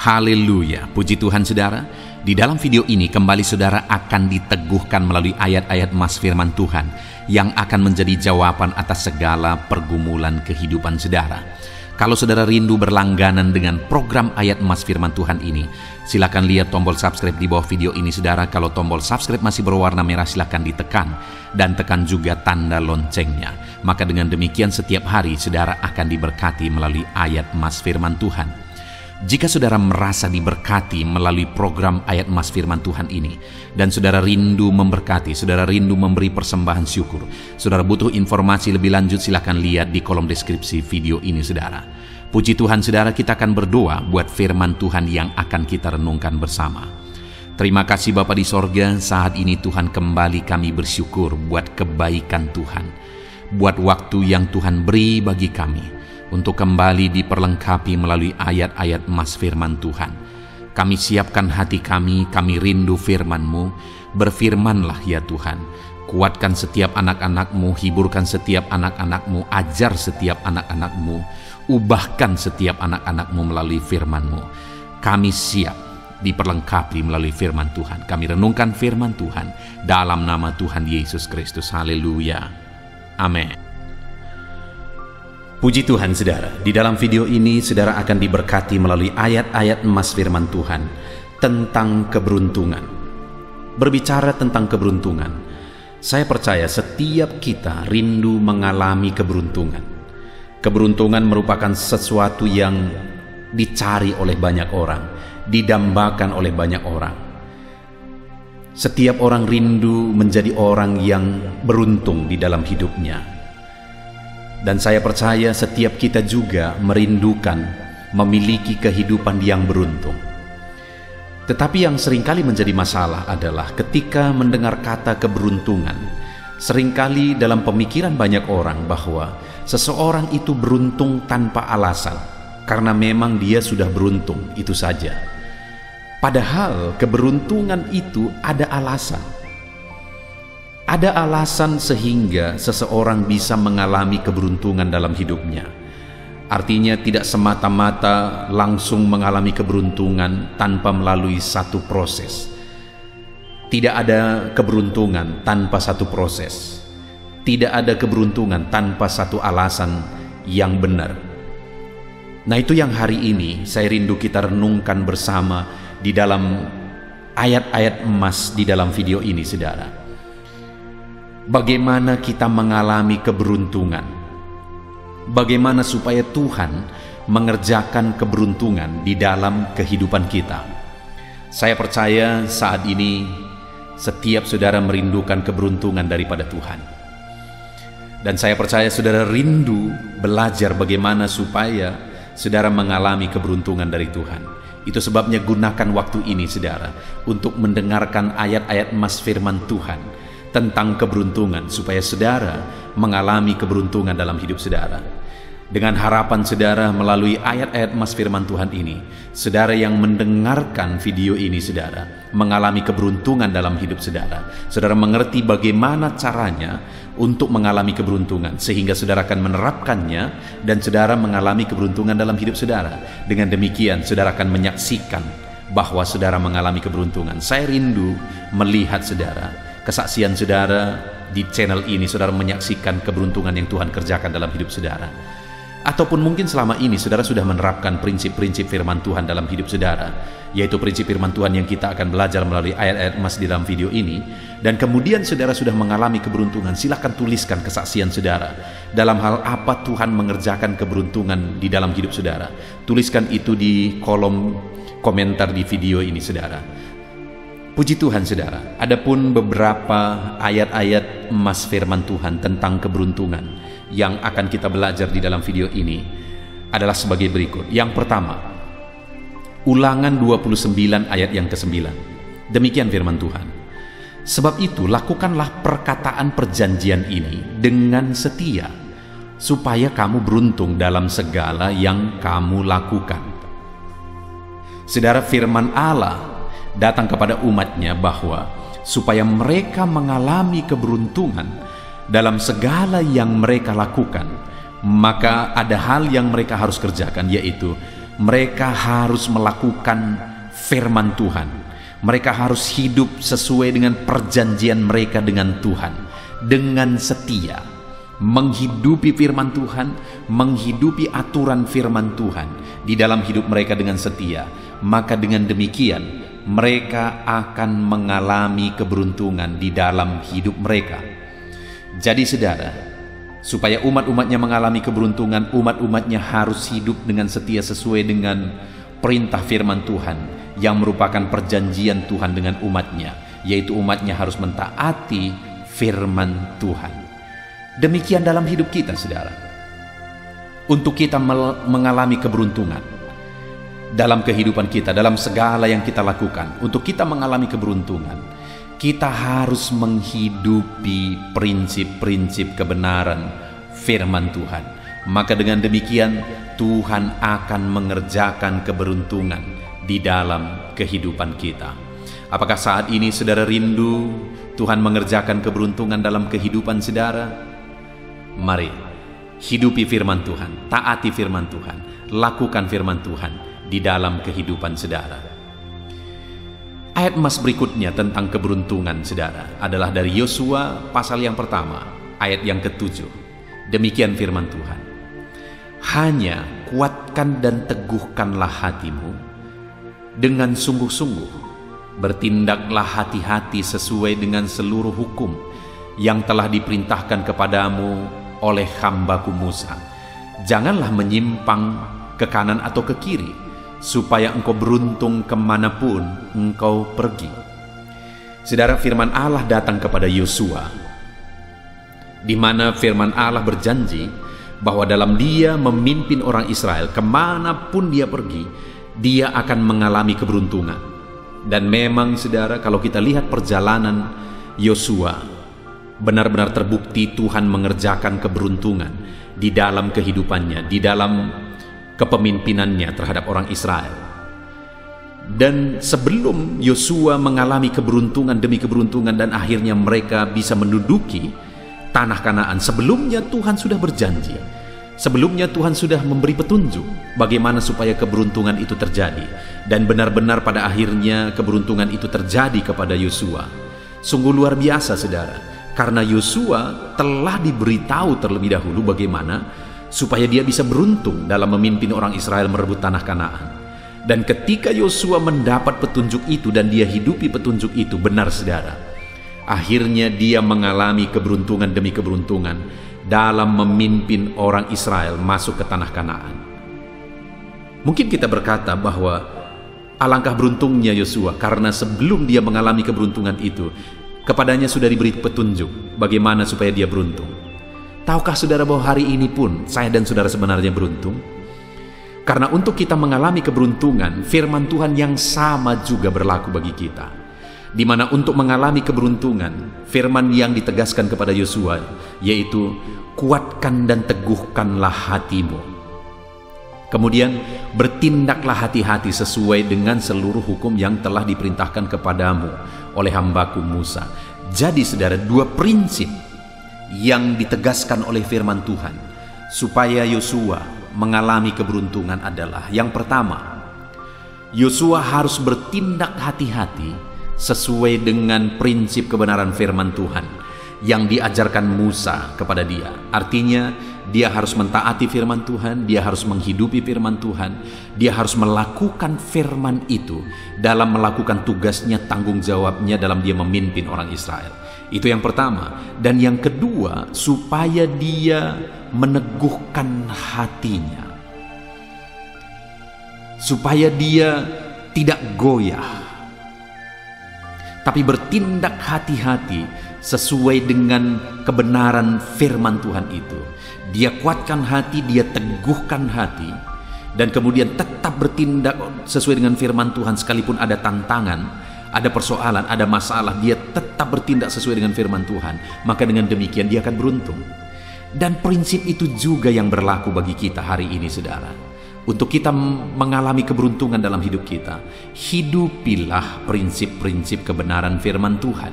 Haleluya, puji Tuhan saudara. Di dalam video ini kembali saudara akan diteguhkan melalui ayat-ayat emas firman Tuhan yang akan menjadi jawaban atas segala pergumulan kehidupan saudara. Kalau saudara rindu berlangganan dengan program ayat emas firman Tuhan ini, silakan lihat tombol subscribe di bawah video ini saudara. Kalau tombol subscribe masih berwarna merah, silakan ditekan dan tekan juga tanda loncengnya. Maka dengan demikian setiap hari saudara akan diberkati melalui ayat emas firman Tuhan. Jika saudara merasa diberkati melalui program ayat emas firman Tuhan ini, dan saudara rindu memberkati, saudara rindu memberi persembahan syukur, saudara butuh informasi lebih lanjut, silakan lihat di kolom deskripsi video ini saudara. Puji Tuhan saudara, kita akan berdoa buat firman Tuhan yang akan kita renungkan bersama. Terima kasih Bapa di sorga, saat ini Tuhan kembali kami bersyukur buat kebaikan Tuhan, buat waktu yang Tuhan beri bagi kami untuk kembali diperlengkapi melalui ayat-ayat emas firman Tuhan. Kami siapkan hati kami rindu firman-Mu. Berfirmanlah ya Tuhan. Kuatkan setiap anak-anak-Mu, hiburkan setiap anak-anak-Mu, ajar setiap anak-anak-Mu, ubahkan setiap anak-anak-Mu melalui firman-Mu. Kami siap diperlengkapi melalui firman Tuhan. Kami renungkan firman Tuhan dalam nama Tuhan Yesus Kristus. Haleluya. Amin. Puji Tuhan saudara, di dalam video ini saudara akan diberkati melalui ayat-ayat emas firman Tuhan tentang keberuntungan. Berbicara tentang keberuntungan, saya percaya setiap kita rindu mengalami keberuntungan. Keberuntungan merupakan sesuatu yang dicari oleh banyak orang, didambakan oleh banyak orang. Setiap orang rindu menjadi orang yang beruntung di dalam hidupnya. Dan saya percaya setiap kita juga merindukan memiliki kehidupan yang beruntung. Tetapi yang seringkali menjadi masalah adalah ketika mendengar kata keberuntungan, seringkali dalam pemikiran banyak orang bahwa seseorang itu beruntung tanpa alasan, karena memang dia sudah beruntung, itu saja. Padahal keberuntungan itu ada alasan. Ada alasan sehingga seseorang bisa mengalami keberuntungan dalam hidupnya. Artinya tidak semata-mata langsung mengalami keberuntungan tanpa melalui satu proses. Tidak ada keberuntungan tanpa satu proses. Tidak ada keberuntungan tanpa satu alasan yang benar. Nah, itu yang hari ini saya rindu kita renungkan bersama di dalam ayat-ayat emas di dalam video ini saudara. Bagaimana kita mengalami keberuntungan? Bagaimana supaya Tuhan mengerjakan keberuntungan di dalam kehidupan kita? Saya percaya saat ini setiap saudara merindukan keberuntungan daripada Tuhan. Dan saya percaya saudara rindu belajar bagaimana supaya saudara mengalami keberuntungan dari Tuhan. Itu sebabnya gunakan waktu ini saudara untuk mendengarkan ayat-ayat emas firman Tuhan tentang keberuntungan, supaya saudara mengalami keberuntungan dalam hidup saudara. Dengan harapan saudara melalui ayat-ayat emas firman Tuhan ini, saudara yang mendengarkan video ini saudara mengalami keberuntungan dalam hidup saudara. Saudara mengerti bagaimana caranya untuk mengalami keberuntungan, sehingga saudara akan menerapkannya dan saudara mengalami keberuntungan dalam hidup saudara. Dengan demikian saudara akan menyaksikan bahwa saudara mengalami keberuntungan. Saya rindu melihat saudara, kesaksian saudara di channel ini, saudara menyaksikan keberuntungan yang Tuhan kerjakan dalam hidup saudara. Ataupun mungkin selama ini saudara sudah menerapkan prinsip-prinsip firman Tuhan dalam hidup saudara, yaitu prinsip firman Tuhan yang kita akan belajar melalui ayat-ayat emas di dalam video ini. Dan kemudian saudara sudah mengalami keberuntungan, silakan tuliskan kesaksian saudara. Dalam hal apa Tuhan mengerjakan keberuntungan di dalam hidup saudara. Tuliskan itu di kolom komentar di video ini saudara. Puji Tuhan saudara, adapun beberapa ayat-ayat emas firman Tuhan tentang keberuntungan yang akan kita belajar di dalam video ini adalah sebagai berikut. Yang pertama, Ulangan 29 ayat yang ke-9. Demikian firman Tuhan. Sebab itu lakukanlah perkataan perjanjian ini dengan setia, supaya kamu beruntung dalam segala yang kamu lakukan. Saudara, firman Allah datang kepada umatnya bahwa supaya mereka mengalami keberuntungan dalam segala yang mereka lakukan, maka ada hal yang mereka harus kerjakan, yaitu mereka harus melakukan firman Tuhan. Mereka harus hidup sesuai dengan perjanjian mereka dengan Tuhan, dengan setia, menghidupi firman Tuhan, menghidupi aturan firman Tuhan di dalam hidup mereka dengan setia. Maka dengan demikian mereka akan mengalami keberuntungan di dalam hidup mereka. Jadi saudara, supaya umat-umatnya mengalami keberuntungan, umat-umatnya harus hidup dengan setia sesuai dengan perintah firman Tuhan yang merupakan perjanjian Tuhan dengan umatnya, yaitu umatnya harus mentaati firman Tuhan. Demikian dalam hidup kita, saudara. Untuk kita mengalami keberuntungan dalam kehidupan kita, dalam segala yang kita lakukan, untuk kita mengalami keberuntungan, kita harus menghidupi prinsip-prinsip kebenaran firman Tuhan. Maka dengan demikian Tuhan akan mengerjakan keberuntungan di dalam kehidupan kita. Apakah saat ini saudara rindu Tuhan mengerjakan keberuntungan dalam kehidupan saudara? Mari hidupi firman Tuhan, taati firman Tuhan, lakukan firman Tuhan di dalam kehidupan saudara. Ayat emas berikutnya tentang keberuntungan saudara adalah dari Yosua pasal yang pertama, ayat yang ke-7. Demikian firman Tuhan. Hanya kuatkan dan teguhkanlah hatimu dengan sungguh-sungguh, bertindaklah hati-hati sesuai dengan seluruh hukum yang telah diperintahkan kepadamu oleh hambaku Musa. Janganlah menyimpang ke kanan atau ke kiri, supaya engkau beruntung kemanapun engkau pergi. Saudara, firman Allah datang kepada Yosua, di mana firman Allah berjanji bahwa dalam dia memimpin orang Israel kemanapun dia pergi, dia akan mengalami keberuntungan. Dan memang saudara, kalau kita lihat perjalanan Yosua, benar-benar terbukti Tuhan mengerjakan keberuntungan di dalam kehidupannya, di dalam kepemimpinannya terhadap orang Israel. Dan sebelum Yosua mengalami keberuntungan demi keberuntungan dan akhirnya mereka bisa menduduki tanah Kanaan, sebelumnya Tuhan sudah berjanji, sebelumnya Tuhan sudah memberi petunjuk bagaimana supaya keberuntungan itu terjadi. Dan benar-benar pada akhirnya keberuntungan itu terjadi kepada Yosua. Sungguh luar biasa saudara, karena Yosua telah diberitahu terlebih dahulu bagaimana supaya dia bisa beruntung dalam memimpin orang Israel merebut tanah Kanaan. Dan ketika Yosua mendapat petunjuk itu dan dia hidupi petunjuk itu, benar saudara, akhirnya dia mengalami keberuntungan demi keberuntungan dalam memimpin orang Israel masuk ke tanah Kanaan. Mungkin kita berkata bahwa alangkah beruntungnya Yosua, karena sebelum dia mengalami keberuntungan itu, kepadanya sudah diberi petunjuk bagaimana supaya dia beruntung. Tahukah saudara bahwa hari ini pun saya dan saudara sebenarnya beruntung? Karena untuk kita mengalami keberuntungan, firman Tuhan yang sama juga berlaku bagi kita. Di mana untuk mengalami keberuntungan, firman yang ditegaskan kepada Yosua yaitu kuatkan dan teguhkanlah hatimu. Kemudian bertindaklah hati-hati sesuai dengan seluruh hukum yang telah diperintahkan kepadamu oleh hambaku Musa. Jadi saudara, dua prinsip yang ditegaskan oleh firman Tuhan supaya Yosua mengalami keberuntungan adalah, yang pertama, Yosua harus bertindak hati-hati sesuai dengan prinsip kebenaran firman Tuhan yang diajarkan Musa kepada dia. Artinya dia harus mentaati firman Tuhan, dia harus menghidupi firman Tuhan, dia harus melakukan firman itu dalam melakukan tugasnya, tanggung jawabnya dalam dia memimpin orang Israel. Itu yang pertama. Dan yang kedua, supaya dia meneguhkan hatinya, supaya dia tidak goyah, tapi bertindak hati-hati sesuai dengan kebenaran firman Tuhan itu. Dia kuatkan hati, dia teguhkan hati, dan kemudian tetap bertindak sesuai dengan firman Tuhan. Sekalipun ada tantangan, ada persoalan, ada masalah, dia tetap bertindak sesuai dengan firman Tuhan. Maka dengan demikian dia akan beruntung. Dan prinsip itu juga yang berlaku bagi kita hari ini saudara. Untuk kita mengalami keberuntungan dalam hidup kita, hidupilah prinsip-prinsip kebenaran firman Tuhan.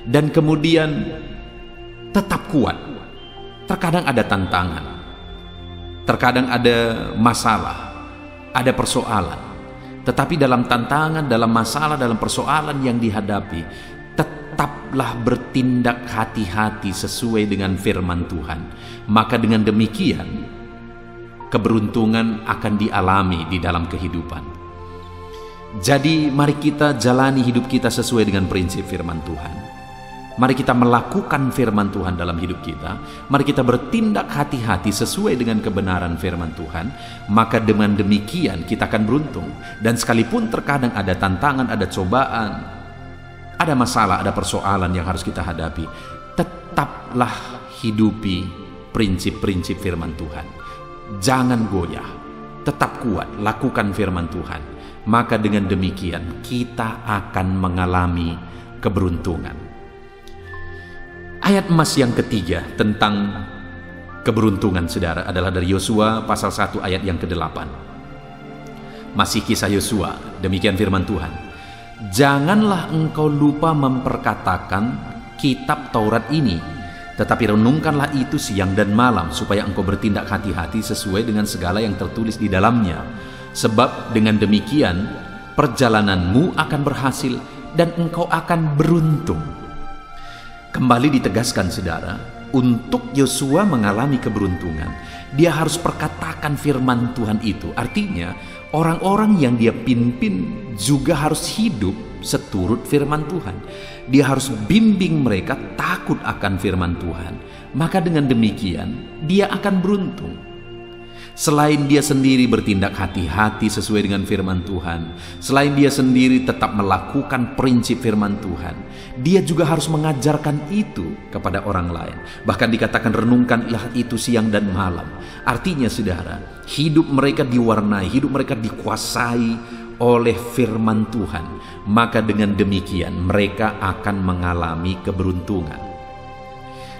Dan kemudian tetap kuat. Terkadang ada tantangan, terkadang ada masalah, ada persoalan. Tetapi dalam tantangan, dalam masalah, dalam persoalan yang dihadapi, tetaplah bertindak hati-hati sesuai dengan firman Tuhan. Maka dengan demikian, keberuntungan akan dialami di dalam kehidupan. Jadi mari kita jalani hidup kita sesuai dengan prinsip firman Tuhan. Mari kita melakukan firman Tuhan dalam hidup kita. Mari kita bertindak hati-hati sesuai dengan kebenaran firman Tuhan. Maka dengan demikian kita akan beruntung. Dan sekalipun terkadang ada tantangan, ada cobaan, ada masalah, ada persoalan yang harus kita hadapi, tetaplah hidupi prinsip-prinsip firman Tuhan. Jangan goyah, tetap kuat, lakukan firman Tuhan. Maka dengan demikian kita akan mengalami keberuntungan. Ayat emas yang ketiga tentang keberuntungan, saudara, adalah dari Yosua pasal 1 ayat yang ke-8. Masih kisah Yosua, demikian firman Tuhan. Janganlah engkau lupa memperkatakan kitab Taurat ini, tetapi renungkanlah itu siang dan malam, supaya engkau bertindak hati-hati sesuai dengan segala yang tertulis di dalamnya. Sebab dengan demikian perjalananmu akan berhasil dan engkau akan beruntung. Kembali ditegaskan, saudara, untuk Yosua mengalami keberuntungan, dia harus perkatakan firman Tuhan itu. Artinya, orang-orang yang dia pimpin juga harus hidup seturut firman Tuhan. Dia harus bimbing mereka takut akan firman Tuhan. Maka dengan demikian, dia akan beruntung. Selain dia sendiri bertindak hati-hati sesuai dengan firman Tuhan, selain dia sendiri tetap melakukan prinsip firman Tuhan, dia juga harus mengajarkan itu kepada orang lain. Bahkan dikatakan renungkanlah itu siang dan malam. Artinya, saudara, hidup mereka diwarnai, hidup mereka dikuasai oleh firman Tuhan. Maka dengan demikian mereka akan mengalami keberuntungan.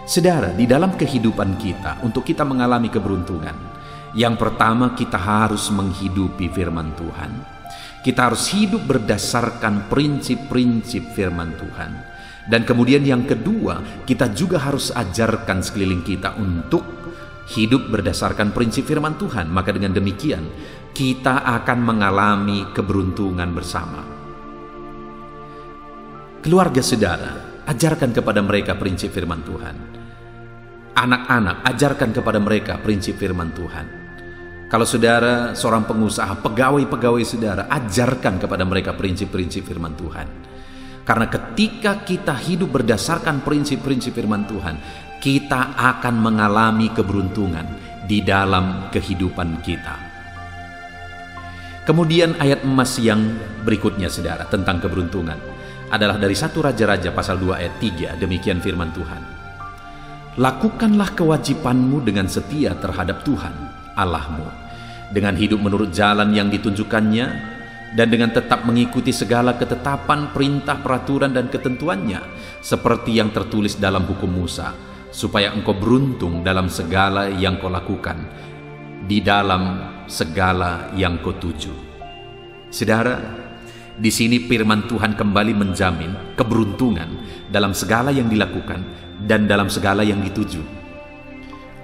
Saudara, di dalam kehidupan kita, untuk kita mengalami keberuntungan, yang pertama, kita harus menghidupi firman Tuhan. Kita harus hidup berdasarkan prinsip-prinsip firman Tuhan. Dan kemudian yang kedua, kita juga harus ajarkan sekeliling kita untuk hidup berdasarkan prinsip firman Tuhan. Maka dengan demikian, kita akan mengalami keberuntungan bersama. Keluarga saudara, ajarkan kepada mereka prinsip firman Tuhan. Anak-anak, ajarkan kepada mereka prinsip firman Tuhan. Kalau saudara seorang pengusaha, pegawai-pegawai saudara, ajarkan kepada mereka prinsip-prinsip firman Tuhan. Karena ketika kita hidup berdasarkan prinsip-prinsip firman Tuhan, kita akan mengalami keberuntungan di dalam kehidupan kita. Kemudian ayat emas yang berikutnya, saudara, tentang keberuntungan adalah dari 1 Raja-Raja pasal 2 ayat 3. Demikian firman Tuhan. Lakukanlah kewajibanmu dengan setia terhadap Tuhan Allahmu, dengan hidup menurut jalan yang ditunjukkannya, dan dengan tetap mengikuti segala ketetapan, perintah, peraturan, dan ketentuannya, seperti yang tertulis dalam hukum Musa, supaya engkau beruntung dalam segala yang kau lakukan, di dalam segala yang kau tuju. Saudara, di sini firman Tuhan kembali menjamin keberuntungan dalam segala yang dilakukan dan dalam segala yang dituju.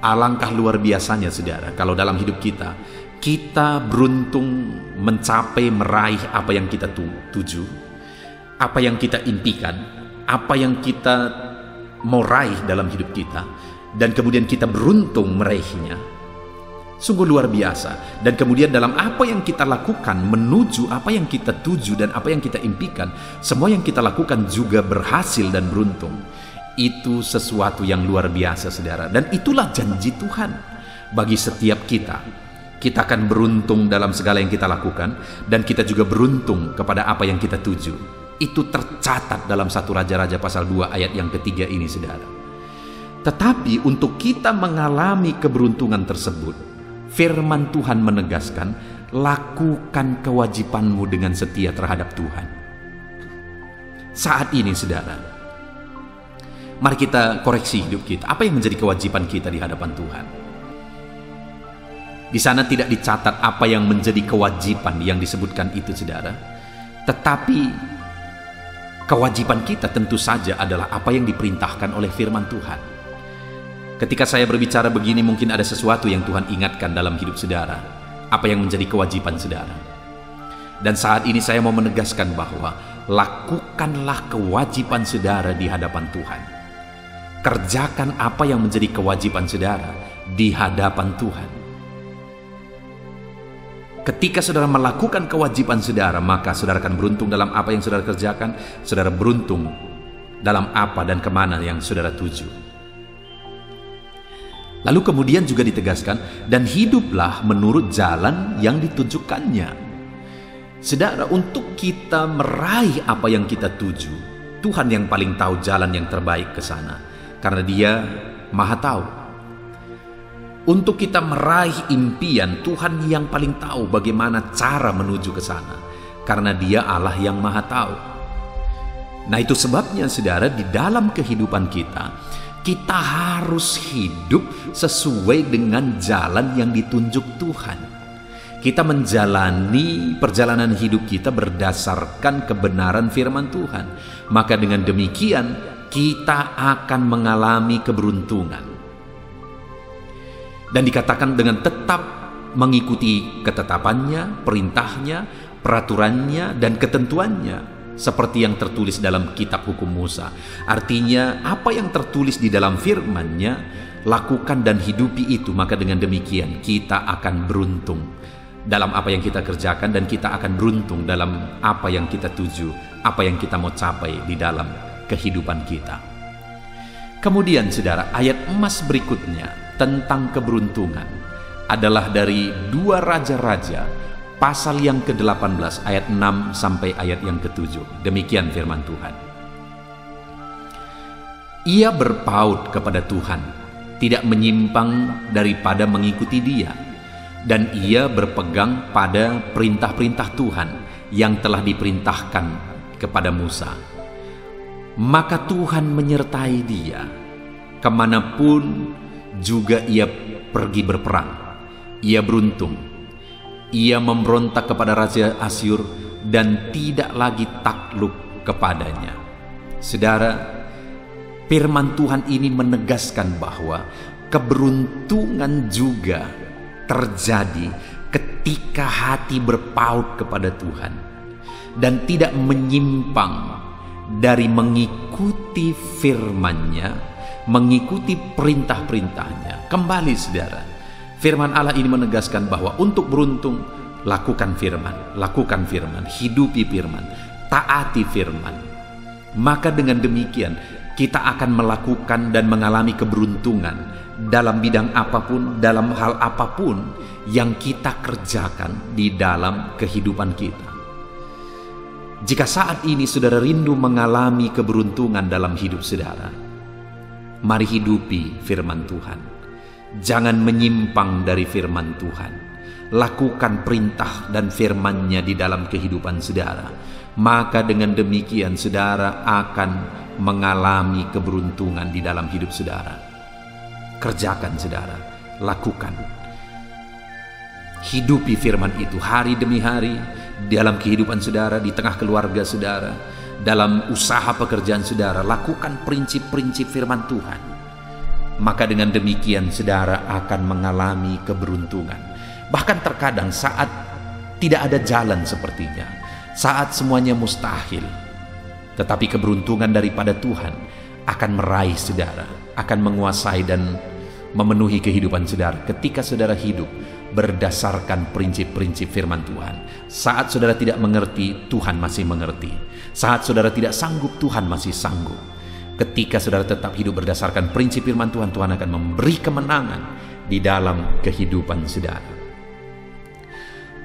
Alangkah luar biasanya, saudara, kalau dalam hidup kita, kita beruntung mencapai, meraih apa yang kita tuju, apa yang kita impikan, apa yang kita mau raih dalam hidup kita, dan kemudian kita beruntung meraihnya. Sungguh luar biasa. Dan kemudian dalam apa yang kita lakukan, menuju apa yang kita tuju dan apa yang kita impikan, semua yang kita lakukan juga berhasil dan beruntung. Itu sesuatu yang luar biasa, saudara. Dan itulah janji Tuhan bagi setiap kita. Kita akan beruntung dalam segala yang kita lakukan, dan kita juga beruntung kepada apa yang kita tuju. Itu tercatat dalam 1 Raja-Raja pasal 2 ayat yang ketiga ini, saudara. Tetapi untuk kita mengalami keberuntungan tersebut, firman Tuhan menegaskan, lakukan kewajibanmu dengan setia terhadap Tuhan. Saat ini, saudara, mari kita koreksi hidup kita. Apa yang menjadi kewajiban kita di hadapan Tuhan? Di sana tidak dicatat apa yang menjadi kewajiban yang disebutkan itu, saudara. Tetapi kewajiban kita tentu saja adalah apa yang diperintahkan oleh firman Tuhan. Ketika saya berbicara begini, mungkin ada sesuatu yang Tuhan ingatkan dalam hidup saudara. apa yang menjadi kewajiban saudara. Dan saat ini saya mau menegaskan bahwa lakukanlah kewajiban saudara di hadapan Tuhan. Kerjakan apa yang menjadi kewajiban saudara di hadapan Tuhan. Ketika saudara melakukan kewajiban saudara, maka saudara akan beruntung dalam apa yang saudara kerjakan. Saudara beruntung dalam apa dan kemana yang saudara tuju. Lalu kemudian juga ditegaskan, dan hiduplah menurut jalan yang ditunjukkannya. Saudara, untuk kita meraih apa yang kita tuju, Tuhan yang paling tahu jalan yang terbaik ke sana, karena Dia Maha Tahu. Untuk kita meraih impian, Tuhan yang paling tahu bagaimana cara menuju ke sana, karena Dia Allah yang Maha Tahu. Nah, itu sebabnya saudara, di dalam kehidupan kita harus hidup sesuai dengan jalan yang ditunjuk Tuhan. Kita menjalani perjalanan hidup kita berdasarkan kebenaran firman Tuhan. Maka dengan demikian kita akan mengalami keberuntungan. Dan dikatakan dengan tetap mengikuti ketetapannya, perintahnya, peraturannya, dan ketentuannya, seperti yang tertulis dalam kitab hukum Musa. Artinya apa yang tertulis di dalam firman-Nya, lakukan dan hidupi itu, maka dengan demikian kita akan beruntung dalam apa yang kita kerjakan, dan kita akan beruntung dalam apa yang kita tuju, apa yang kita mau capai di dalam kehidupan kita. Kemudian saudara, ayat emas berikutnya tentang keberuntungan adalah dari 2 Raja-Raja pasal yang ke-18 ayat 6 sampai ayat yang ke-7. Demikian firman Tuhan. Ia berpaut kepada Tuhan, tidak menyimpang daripada mengikuti Dia, dan ia berpegang pada perintah-perintah Tuhan yang telah diperintahkan kepada Musa. Maka Tuhan menyertai dia kemanapun juga ia pergi berperang. Ia beruntung. Ia memberontak kepada Raja Asyur dan tidak lagi takluk kepadanya. Saudara, firman Tuhan ini menegaskan bahwa keberuntungan juga terjadi ketika hati berpaut kepada Tuhan dan tidak menyimpang dari mengikuti firman-Nya, mengikuti perintah-perintahnya. Kembali saudara, firman Allah ini menegaskan bahwa untuk beruntung, lakukan firman, hidupi firman, taati firman. Maka dengan demikian kita akan melakukan dan mengalami keberuntungan dalam bidang apapun, dalam hal apapun yang kita kerjakan di dalam kehidupan kita. Jika saat ini saudara rindu mengalami keberuntungan dalam hidup saudara, mari hidupi firman Tuhan. Jangan menyimpang dari firman Tuhan. Lakukan perintah dan firman-Nya di dalam kehidupan saudara. Maka dengan demikian saudara akan mengalami keberuntungan di dalam hidup saudara. Kerjakan saudara, lakukan. Hidupi firman itu hari demi hari dalam kehidupan saudara, di tengah keluarga saudara, dalam usaha pekerjaan saudara. Lakukan prinsip-prinsip firman Tuhan. Maka dengan demikian saudara akan mengalami keberuntungan. Bahkan terkadang saat tidak ada jalan sepertinya, saat semuanya mustahil, tetapi keberuntungan daripada Tuhan akan meraih saudara, akan menguasai dan memenuhi kehidupan saudara ketika saudara hidup berdasarkan prinsip-prinsip firman Tuhan. Saat saudara tidak mengerti, Tuhan masih mengerti. Saat saudara tidak sanggup, Tuhan masih sanggup. Ketika saudara tetap hidup berdasarkan prinsip firman Tuhan, Tuhan akan memberi kemenangan di dalam kehidupan saudara.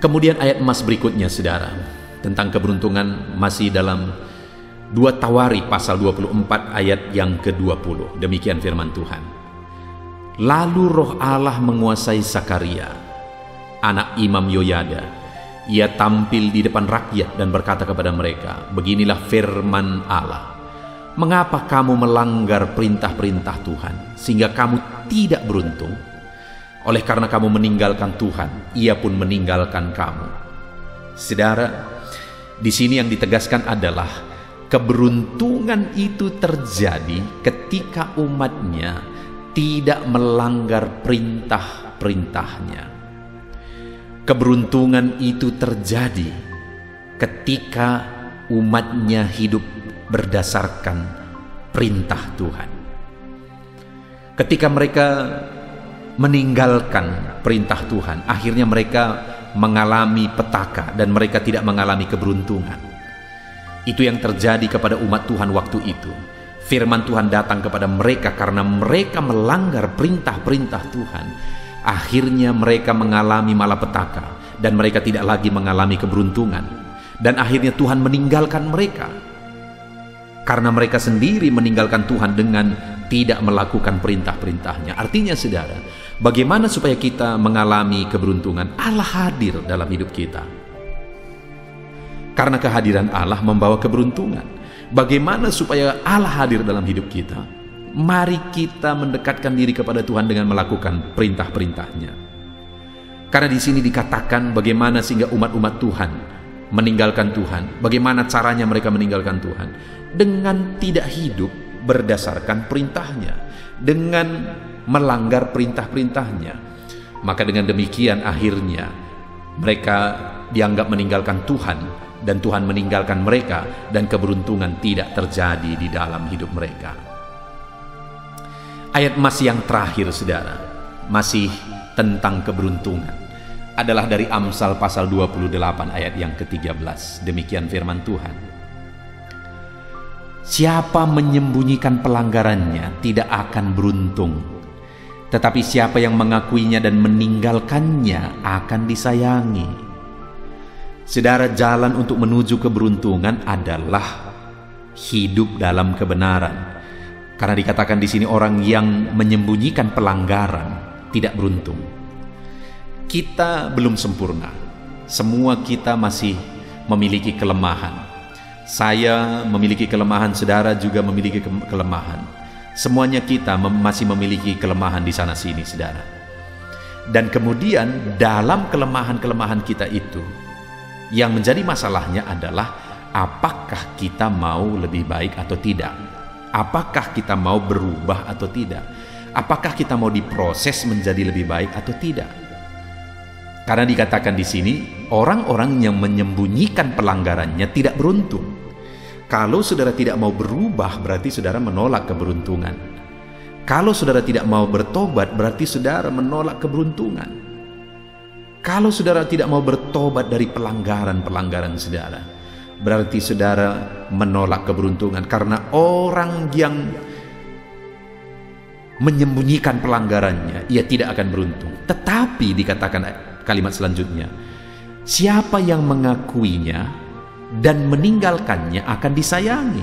Kemudian ayat emas berikutnya saudara, tentang keberuntungan masih dalam 2 Tawarikh pasal 24 ayat yang ke-20. Demikian firman Tuhan. Lalu roh Allah menguasai Sakaria, anak Imam Yoyada. Ia tampil di depan rakyat dan berkata kepada mereka, beginilah firman Allah. Mengapa kamu melanggar perintah-perintah Tuhan, sehingga kamu tidak beruntung? Oleh karena kamu meninggalkan Tuhan, Ia pun meninggalkan kamu. Saudara, di sini yang ditegaskan adalah keberuntungan itu terjadi ketika umatnya tidak melanggar perintah-perintahnya. Keberuntungan itu terjadi ketika umatnya hidup berdasarkan perintah Tuhan. Ketika mereka meninggalkan perintah Tuhan, akhirnya mereka mengalami petaka dan mereka tidak mengalami keberuntungan. Itu yang terjadi kepada umat Tuhan waktu itu. Firman Tuhan datang kepada mereka karena mereka melanggar perintah-perintah Tuhan. Akhirnya mereka mengalami malapetaka dan mereka tidak lagi mengalami keberuntungan. Dan akhirnya Tuhan meninggalkan mereka karena mereka sendiri meninggalkan Tuhan dengan tidak melakukan perintah-perintahnya. Artinya saudara, bagaimana supaya kita mengalami keberuntungan? Allah hadir dalam hidup kita. Karena kehadiran Allah membawa keberuntungan. Bagaimana supaya Allah hadir dalam hidup kita? Mari kita mendekatkan diri kepada Tuhan dengan melakukan perintah-perintahnya. Karena di sini dikatakan bagaimana sehingga umat-umat Tuhan meninggalkan Tuhan. Bagaimana caranya mereka meninggalkan Tuhan? Dengan tidak hidup berdasarkan perintahnya, dengan melanggar perintah-perintahnya. Maka dengan demikian akhirnya mereka dianggap meninggalkan Tuhan, dan Tuhan meninggalkan mereka, dan keberuntungan tidak terjadi di dalam hidup mereka. Ayat masih yang terakhir saudara, masih tentang keberuntungan, adalah dari Amsal pasal 28 ayat yang ke-13. Demikian firman Tuhan. Siapa menyembunyikan pelanggarannya tidak akan beruntung, tetapi siapa yang mengakuinya dan meninggalkannya akan disayangi. Saudara, jalan untuk menuju keberuntungan adalah hidup dalam kebenaran. Karena dikatakan di sini orang yang menyembunyikan pelanggaran tidak beruntung. Kita belum sempurna. Semua kita masih memiliki kelemahan. Saya memiliki kelemahan, saudara juga memiliki kelemahan. Semuanya kita masih memiliki kelemahan di sana sini, saudara. Dan kemudian dalam kelemahan-kelemahan kita itu, yang menjadi masalahnya adalah apakah kita mau lebih baik atau tidak? Apakah kita mau berubah atau tidak? Apakah kita mau diproses menjadi lebih baik atau tidak? Karena dikatakan di sini, orang-orang yang menyembunyikan pelanggarannya tidak beruntung. Kalau saudara tidak mau berubah, berarti saudara menolak keberuntungan. Kalau saudara tidak mau bertobat, berarti saudara menolak keberuntungan. Kalau saudara tidak mau bertobat dari pelanggaran-pelanggaran saudara, berarti saudara menolak keberuntungan. Karena orang yang menyembunyikan pelanggarannya, ia tidak akan beruntung. Tetapi dikatakan kalimat selanjutnya, siapa yang mengakuinya dan meninggalkannya akan disayangi,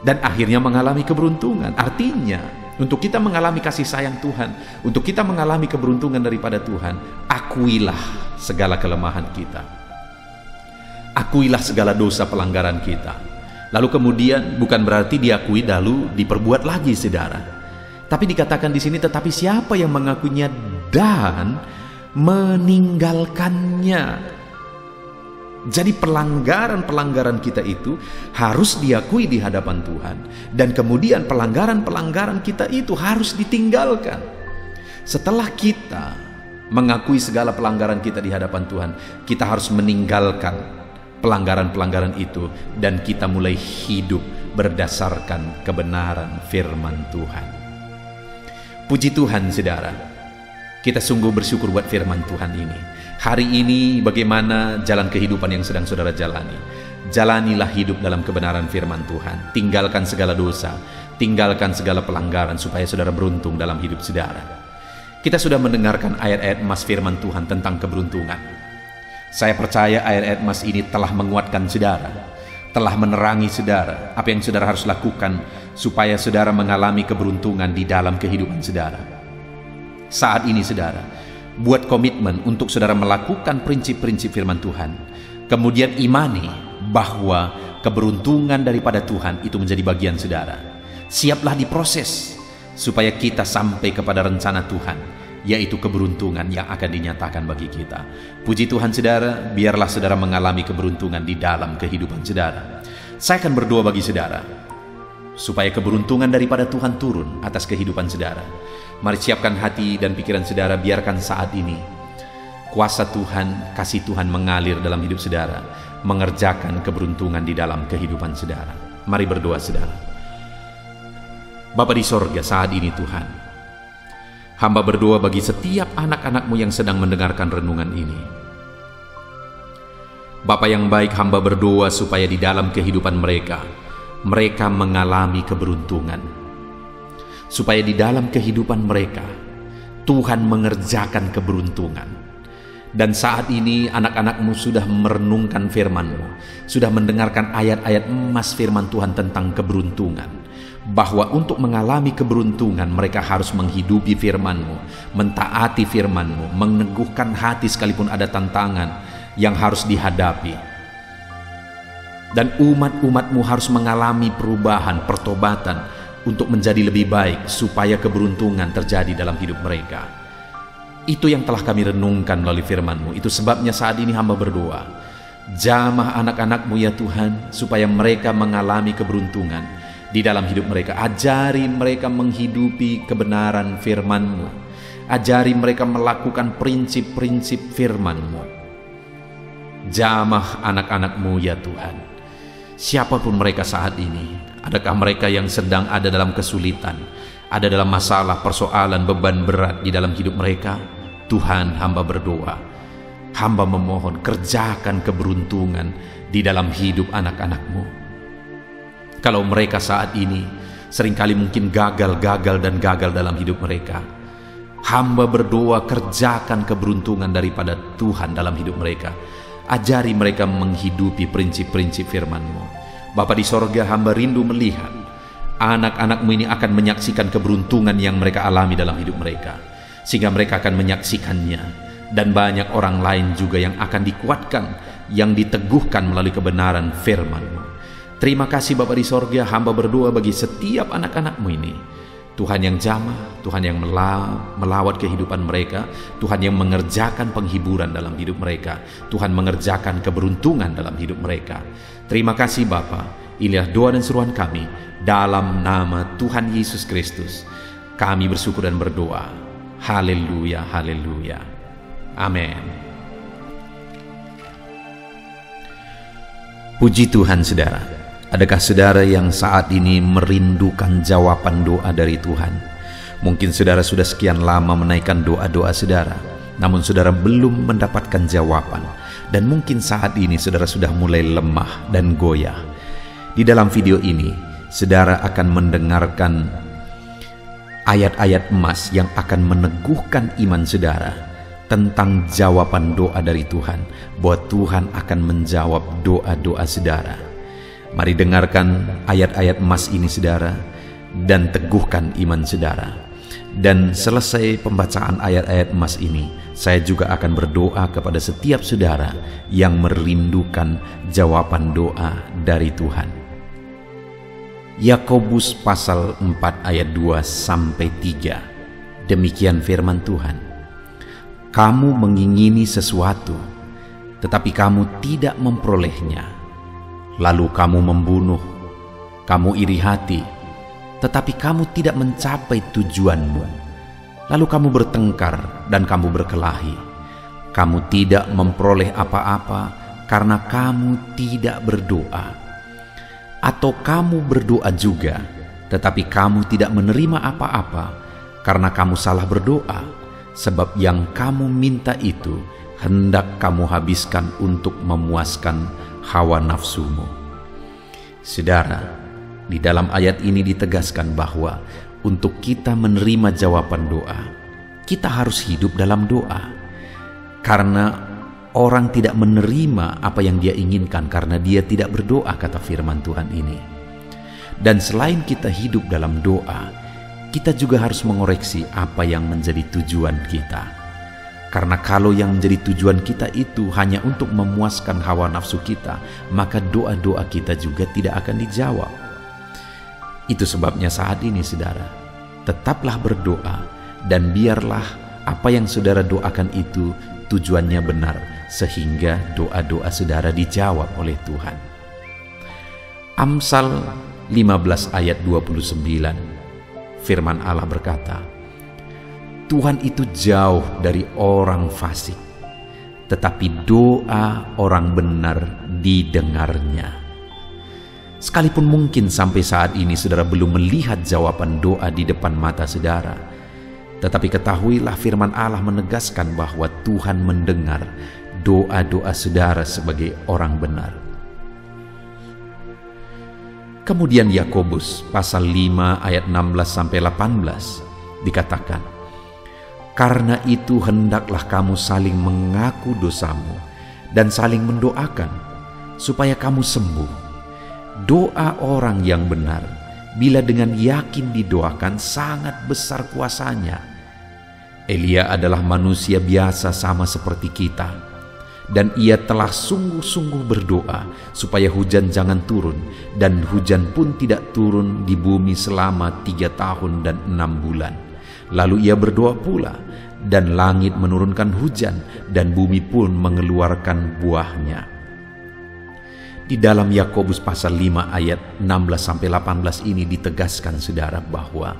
dan akhirnya mengalami keberuntungan. Artinya, untuk kita mengalami kasih sayang Tuhan, untuk kita mengalami keberuntungan daripada Tuhan, akuilah segala kelemahan kita, akuilah segala dosa pelanggaran kita. Lalu kemudian bukan berarti diakui lalu diperbuat lagi, saudara. Tapi dikatakan di sini, tetapi siapa yang mengakuinya dan meninggalkannya. Jadi pelanggaran-pelanggaran kita itu harus diakui di hadapan Tuhan, dan kemudian pelanggaran-pelanggaran kita itu harus ditinggalkan. Setelah kita mengakui segala pelanggaran kita di hadapan Tuhan, kita harus meninggalkan pelanggaran-pelanggaran itu, dan kita mulai hidup berdasarkan kebenaran firman Tuhan. Puji Tuhan, saudara. Kita sungguh bersyukur buat firman Tuhan ini. Hari ini bagaimana jalan kehidupan yang sedang saudara jalani? Jalanilah hidup dalam kebenaran firman Tuhan. Tinggalkan segala dosa, tinggalkan segala pelanggaran, supaya saudara beruntung dalam hidup saudara. Kita sudah mendengarkan ayat-ayat emas firman Tuhan tentang keberuntungan. Saya percaya ayat-ayat emas ini telah menguatkan saudara, telah menerangi saudara apa yang saudara harus lakukan supaya saudara mengalami keberuntungan di dalam kehidupan saudara. Saat ini saudara, buat komitmen untuk saudara melakukan prinsip-prinsip firman Tuhan. Kemudian imani bahwa keberuntungan daripada Tuhan itu menjadi bagian saudara. Siaplah diproses supaya kita sampai kepada rencana Tuhan, yaitu keberuntungan yang akan dinyatakan bagi kita. Puji Tuhan saudara, biarlah saudara mengalami keberuntungan di dalam kehidupan saudara. Saya akan berdoa bagi saudara, supaya keberuntungan daripada Tuhan turun atas kehidupan saudara. Mari siapkan hati dan pikiran saudara, biarkan saat ini kuasa Tuhan, kasih Tuhan mengalir dalam hidup saudara, mengerjakan keberuntungan di dalam kehidupan saudara. Mari berdoa saudara. Bapa di sorga, saat ini Tuhan, hamba berdoa bagi setiap anak-anak-Mu yang sedang mendengarkan renungan ini. Bapa yang baik, hamba berdoa supaya di dalam kehidupan mereka mengalami keberuntungan. Supaya di dalam kehidupan mereka, Tuhan mengerjakan keberuntungan. Dan saat ini anak-anak-Mu sudah merenungkan firman-Mu, sudah mendengarkan ayat-ayat emas firman Tuhan tentang keberuntungan. Bahwa untuk mengalami keberuntungan mereka harus menghidupi firman-Mu, mentaati firman-Mu, meneguhkan hati sekalipun ada tantangan yang harus dihadapi. Dan umat-umat-Mu harus mengalami perubahan, pertobatan untuk menjadi lebih baik supaya keberuntungan terjadi dalam hidup mereka. Itu yang telah kami renungkan melalui firman-Mu. Itu sebabnya saat ini hamba berdoa, jamah anak-anak-Mu ya Tuhan, supaya mereka mengalami keberuntungan di dalam hidup mereka. Ajari mereka menghidupi kebenaran firman-Mu. Ajari mereka melakukan prinsip-prinsip firman-Mu. Jamah anak-anak-Mu ya Tuhan, siapapun mereka saat ini, adakah mereka yang sedang ada dalam kesulitan, ada dalam masalah, persoalan, beban berat di dalam hidup mereka? Tuhan, hamba berdoa, hamba memohon kerjakan keberuntungan di dalam hidup anak-anak-Mu. Kalau mereka saat ini seringkali mungkin gagal dalam hidup mereka, hamba berdoa kerjakan keberuntungan daripada Tuhan dalam hidup mereka. Ajari mereka menghidupi prinsip-prinsip firman-Mu. Bapa di sorga, hamba rindu melihat anak-anak-Mu ini akan menyaksikan keberuntungan yang mereka alami dalam hidup mereka, sehingga mereka akan menyaksikannya, dan banyak orang lain juga yang akan dikuatkan, yang diteguhkan melalui kebenaran firman-Mu. Terima kasih Bapa di sorga, hamba berdoa bagi setiap anak-anak-Mu ini. Tuhan yang jamah, Tuhan yang melawat kehidupan mereka, Tuhan yang mengerjakan penghiburan dalam hidup mereka, Tuhan mengerjakan keberuntungan dalam hidup mereka. Terima kasih Bapa. Inilah doa dan seruan kami dalam nama Tuhan Yesus Kristus. Kami bersyukur dan berdoa. Haleluya, haleluya. Amin. Puji Tuhan saudara. Adakah saudara yang saat ini merindukan jawaban doa dari Tuhan? Mungkin saudara sudah sekian lama menaikkan doa-doa saudara, namun saudara belum mendapatkan jawaban. Dan mungkin saat ini saudara sudah mulai lemah dan goyah. Di dalam video ini, saudara akan mendengarkan ayat-ayat emas yang akan meneguhkan iman saudara tentang jawaban doa dari Tuhan, bahwa Tuhan akan menjawab doa-doa saudara. Mari dengarkan ayat-ayat emas ini saudara, dan teguhkan iman saudara. Dan selesai pembacaan ayat-ayat emas ini, saya juga akan berdoa kepada setiap saudara yang merindukan jawaban doa dari Tuhan. Yakobus pasal 4 ayat 2-3. Demikian firman Tuhan. Kamu mengingini sesuatu, tetapi kamu tidak memperolehnya. Lalu kamu membunuh, kamu iri hati, tetapi kamu tidak mencapai tujuanmu. Lalu kamu bertengkar dan kamu berkelahi. Kamu tidak memperoleh apa-apa karena kamu tidak berdoa. Atau kamu berdoa juga, tetapi kamu tidak menerima apa-apa karena kamu salah berdoa, sebab yang kamu minta itu hendak kamu habiskan untuk memuaskan hawa nafsumu. Saudara, di dalam ayat ini ditegaskan bahwa untuk kita menerima jawaban doa, kita harus hidup dalam doa. Karena orang tidak menerima apa yang dia inginkan karena dia tidak berdoa, kata firman Tuhan ini. Dan selain kita hidup dalam doa, kita juga harus mengoreksi apa yang menjadi tujuan kita. Karena kalau yang menjadi tujuan kita itu hanya untuk memuaskan hawa nafsu kita, maka doa-doa kita juga tidak akan dijawab. Itu sebabnya saat ini saudara, tetaplah berdoa, dan biarlah apa yang saudara doakan itu tujuannya benar, sehingga doa-doa saudara dijawab oleh Tuhan. Amsal 15 ayat 29, firman Allah berkata, Tuhan itu jauh dari orang fasik, tetapi doa orang benar didengarnya. Sekalipun mungkin sampai saat ini saudara belum melihat jawaban doa di depan mata saudara, tetapi ketahuilah firman Allah menegaskan bahwa Tuhan mendengar doa-doa saudara sebagai orang benar. Kemudian Yakobus pasal 5 ayat 16-18 dikatakan, "Karena itu hendaklah kamu saling mengaku dosamu dan saling mendoakan supaya kamu sembuh. Doa orang yang benar bila dengan yakin didoakan sangat besar kuasanya." Elia adalah manusia biasa sama seperti kita, dan ia telah sungguh-sungguh berdoa supaya hujan jangan turun, dan hujan pun tidak turun di bumi selama 3 tahun dan 6 bulan. Lalu ia berdoa pula, dan langit menurunkan hujan, dan bumi pun mengeluarkan buahnya. Di dalam Yakobus pasal 5 ayat 16-18 ini ditegaskan saudara bahwa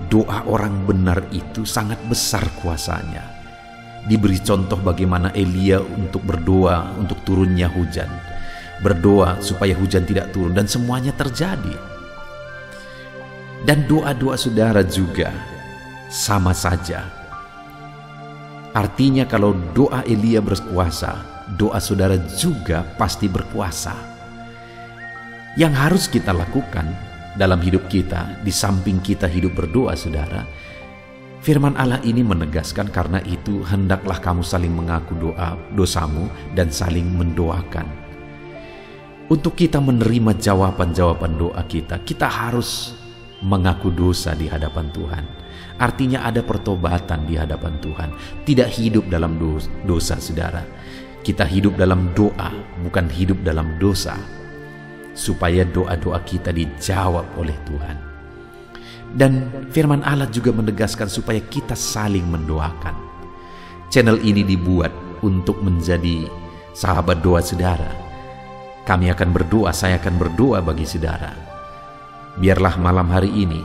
doa orang benar itu sangat besar kuasanya. Diberi contoh bagaimana Elia untuk berdoa untuk turunnya hujan, berdoa supaya hujan tidak turun, dan semuanya terjadi. Dan doa-doa saudara juga sama saja. Artinya kalau doa Elia berkuasa, doa saudara juga pasti berkuasa. Yang harus kita lakukan dalam hidup kita, di samping kita hidup berdoa saudara, firman Allah ini menegaskan, karena itu hendaklah kamu saling mengaku dosamu dan saling mendoakan. Untuk kita menerima jawaban-jawaban doa kita, kita harus mengaku dosa di hadapan Tuhan. Artinya ada pertobatan di hadapan Tuhan. Tidak hidup dalam dosa saudara. Kita hidup dalam doa, bukan hidup dalam dosa, supaya doa-doa kita dijawab oleh Tuhan. Dan firman Allah juga menegaskan supaya kita saling mendoakan. Channel ini dibuat untuk menjadi sahabat doa saudara. Kami akan berdoa, saya akan berdoa bagi saudara. Biarlah malam hari ini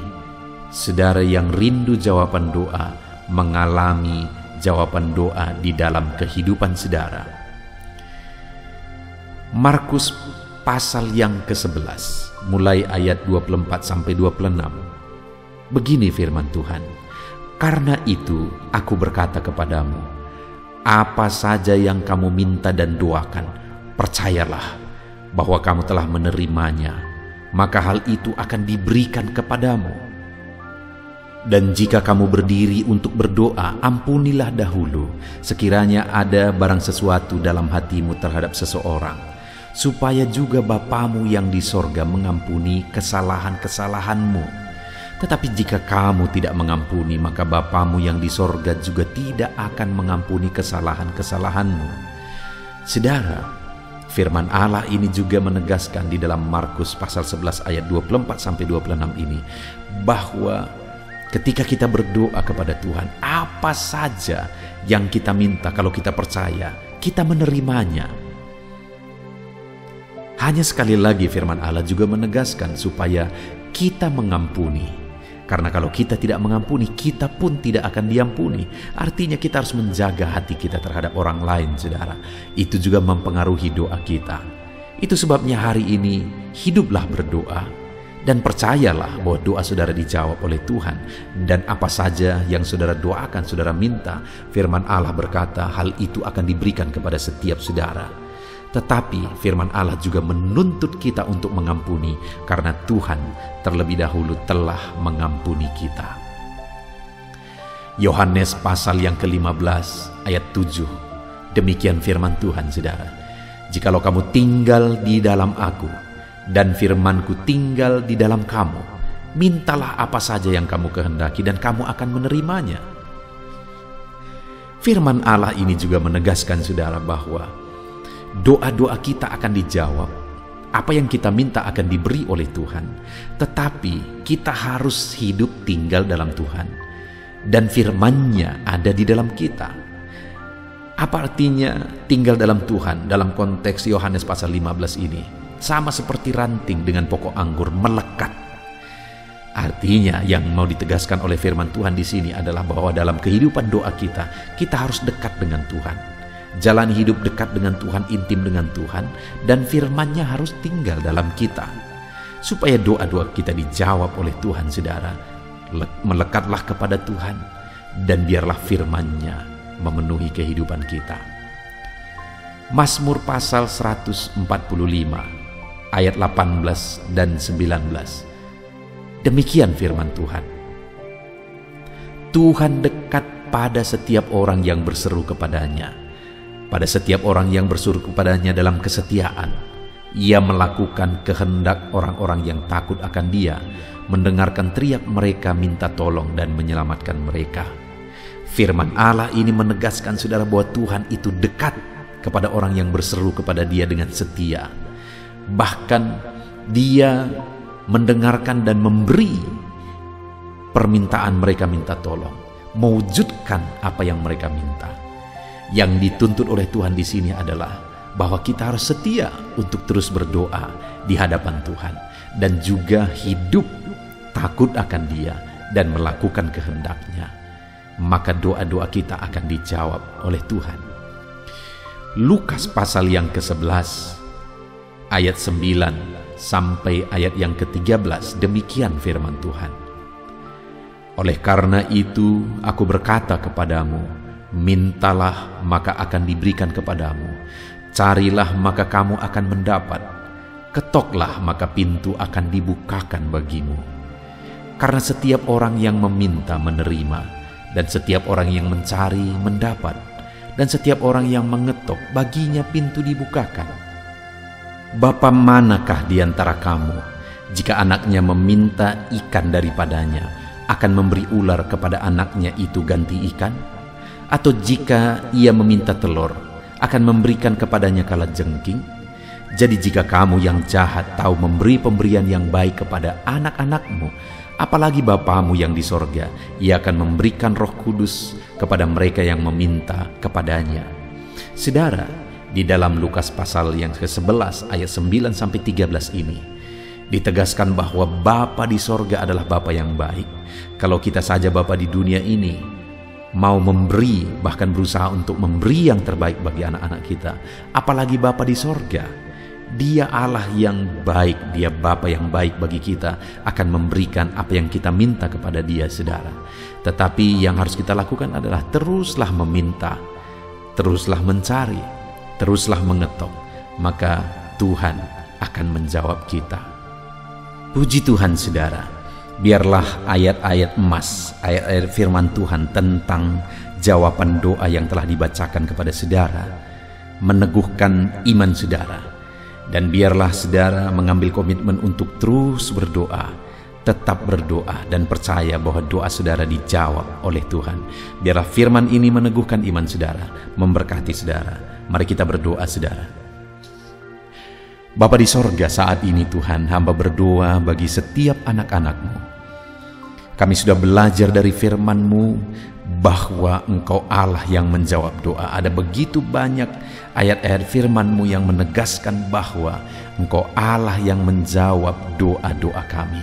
saudara yang rindu jawaban doa mengalami jawaban doa di dalam kehidupan saudara. Markus pasal yang ke-11 mulai ayat 24-26. Begini firman Tuhan, "Karena itu aku berkata kepadamu, apa saja yang kamu minta dan doakan, percayalah bahwa kamu telah menerimanya, maka hal itu akan diberikan kepadamu. Dan jika kamu berdiri untuk berdoa, ampunilah dahulu sekiranya ada barang sesuatu dalam hatimu terhadap seseorang, supaya juga Bapamu yang di sorga mengampuni kesalahan-kesalahanmu. Tetapi jika kamu tidak mengampuni, maka Bapamu yang di sorga juga tidak akan mengampuni kesalahan-kesalahanmu." Saudara, firman Allah ini juga menegaskan di dalam Markus pasal 11 ayat 24-26 ini, bahwa ketika kita berdoa kepada Tuhan, apa saja yang kita minta, kalau kita percaya, kita menerimanya. Hanya sekali lagi firman Allah juga menegaskan supaya kita mengampuni. Karena kalau kita tidak mengampuni, kita pun tidak akan diampuni. Artinya kita harus menjaga hati kita terhadap orang lain, saudara. Itu juga mempengaruhi doa kita. Itu sebabnya hari ini hiduplah berdoa dan percayalah bahwa doa saudara dijawab oleh Tuhan. Dan apa saja yang saudara doakan, saudara minta, firman Allah berkata hal itu akan diberikan kepada setiap saudara. Tetapi firman Allah juga menuntut kita untuk mengampuni, karena Tuhan terlebih dahulu telah mengampuni kita. Yohanes pasal yang ke-15 ayat 7. Demikian firman Tuhan, saudara. "Jikalau kamu tinggal di dalam aku, dan firmanku tinggal di dalam kamu, mintalah apa saja yang kamu kehendaki dan kamu akan menerimanya." Firman Allah ini juga menegaskan saudara bahwa doa-doa kita akan dijawab. Apa yang kita minta akan diberi oleh Tuhan. Tetapi kita harus hidup tinggal dalam Tuhan. Dan firman-Nya ada di dalam kita. Apa artinya tinggal dalam Tuhan dalam konteks Yohanes pasal 15 ini? Sama seperti ranting dengan pokok anggur melekat. Artinya yang mau ditegaskan oleh firman Tuhan di sini adalah bahwa dalam kehidupan doa kita, kita harus dekat dengan Tuhan. jalani hidup dekat dengan Tuhan, intim dengan Tuhan, dan firman-Nya harus tinggal dalam kita. Supaya doa-doa kita dijawab oleh Tuhan, saudara, melekatlah kepada Tuhan, dan biarlah firman-Nya memenuhi kehidupan kita. Mazmur pasal 145 ayat 18 dan 19. Demikian firman Tuhan. Tuhan dekat pada setiap orang yang berseru kepadanya, pada setiap orang yang berseru kepadanya dalam kesetiaan. Ia melakukan kehendak orang-orang yang takut akan Dia, mendengarkan teriak mereka minta tolong dan menyelamatkan mereka. Firman Allah ini menegaskan, saudara, bahwa Tuhan itu dekat kepada orang yang berseru kepada Dia dengan setia. Bahkan Dia mendengarkan dan memberi permintaan mereka minta tolong, mewujudkan apa yang mereka minta. Yang dituntut oleh Tuhan di sini adalah bahwa kita harus setia untuk terus berdoa di hadapan Tuhan, dan juga hidup takut akan Dia dan melakukan kehendak-Nya. Maka doa-doa kita akan dijawab oleh Tuhan. Lukas pasal yang ke-11 ayat 9 sampai ayat yang ke-13, demikian firman Tuhan. Oleh karena itu aku berkata kepadamu, mintalah maka akan diberikan kepadamu, carilah maka kamu akan mendapat, ketoklah maka pintu akan dibukakan bagimu. Karena setiap orang yang meminta menerima, dan setiap orang yang mencari mendapat, dan setiap orang yang mengetok baginya pintu dibukakan. Bapa manakah di antara kamu, jika anaknya meminta ikan daripadanya, akan memberi ular kepada anaknya itu ganti ikan? Atau jika ia meminta telur, akan memberikan kepadanya kalajengking? Jadi jika kamu yang jahat tahu memberi pemberian yang baik kepada anak-anakmu, apalagi Bapamu yang di sorga, Ia akan memberikan Roh Kudus kepada mereka yang meminta kepadanya. Saudara, di dalam Lukas pasal yang ke-11 ayat 9 sampai 13 ini ditegaskan bahwa Bapa di sorga adalah Bapa yang baik. Kalau kita saja Bapa di dunia ini mau memberi, bahkan berusaha untuk memberi yang terbaik bagi anak-anak kita, apalagi Bapa di sorga. Dia Allah yang baik, Dia Bapa yang baik bagi kita, akan memberikan apa yang kita minta kepada Dia, saudara. Tetapi yang harus kita lakukan adalah teruslah meminta, teruslah mencari, teruslah mengetok, maka Tuhan akan menjawab kita. Puji Tuhan, saudara. Biarlah ayat-ayat emas, ayat-ayat firman Tuhan tentang jawaban doa yang telah dibacakan kepada saudara meneguhkan iman saudara. Dan biarlah saudara mengambil komitmen untuk terus berdoa, tetap berdoa, dan percaya bahwa doa saudara dijawab oleh Tuhan. Biarlah firman ini meneguhkan iman saudara, memberkati saudara. Mari kita berdoa, saudara. Bapa di sorga, saat ini Tuhan, hamba berdoa bagi setiap anak-anak-Mu. Kami sudah belajar dari firman-Mu bahwa Engkau Allah yang menjawab doa. Ada begitu banyak ayat-ayat firman-Mu yang menegaskan bahwa Engkau Allah yang menjawab doa-doa kami.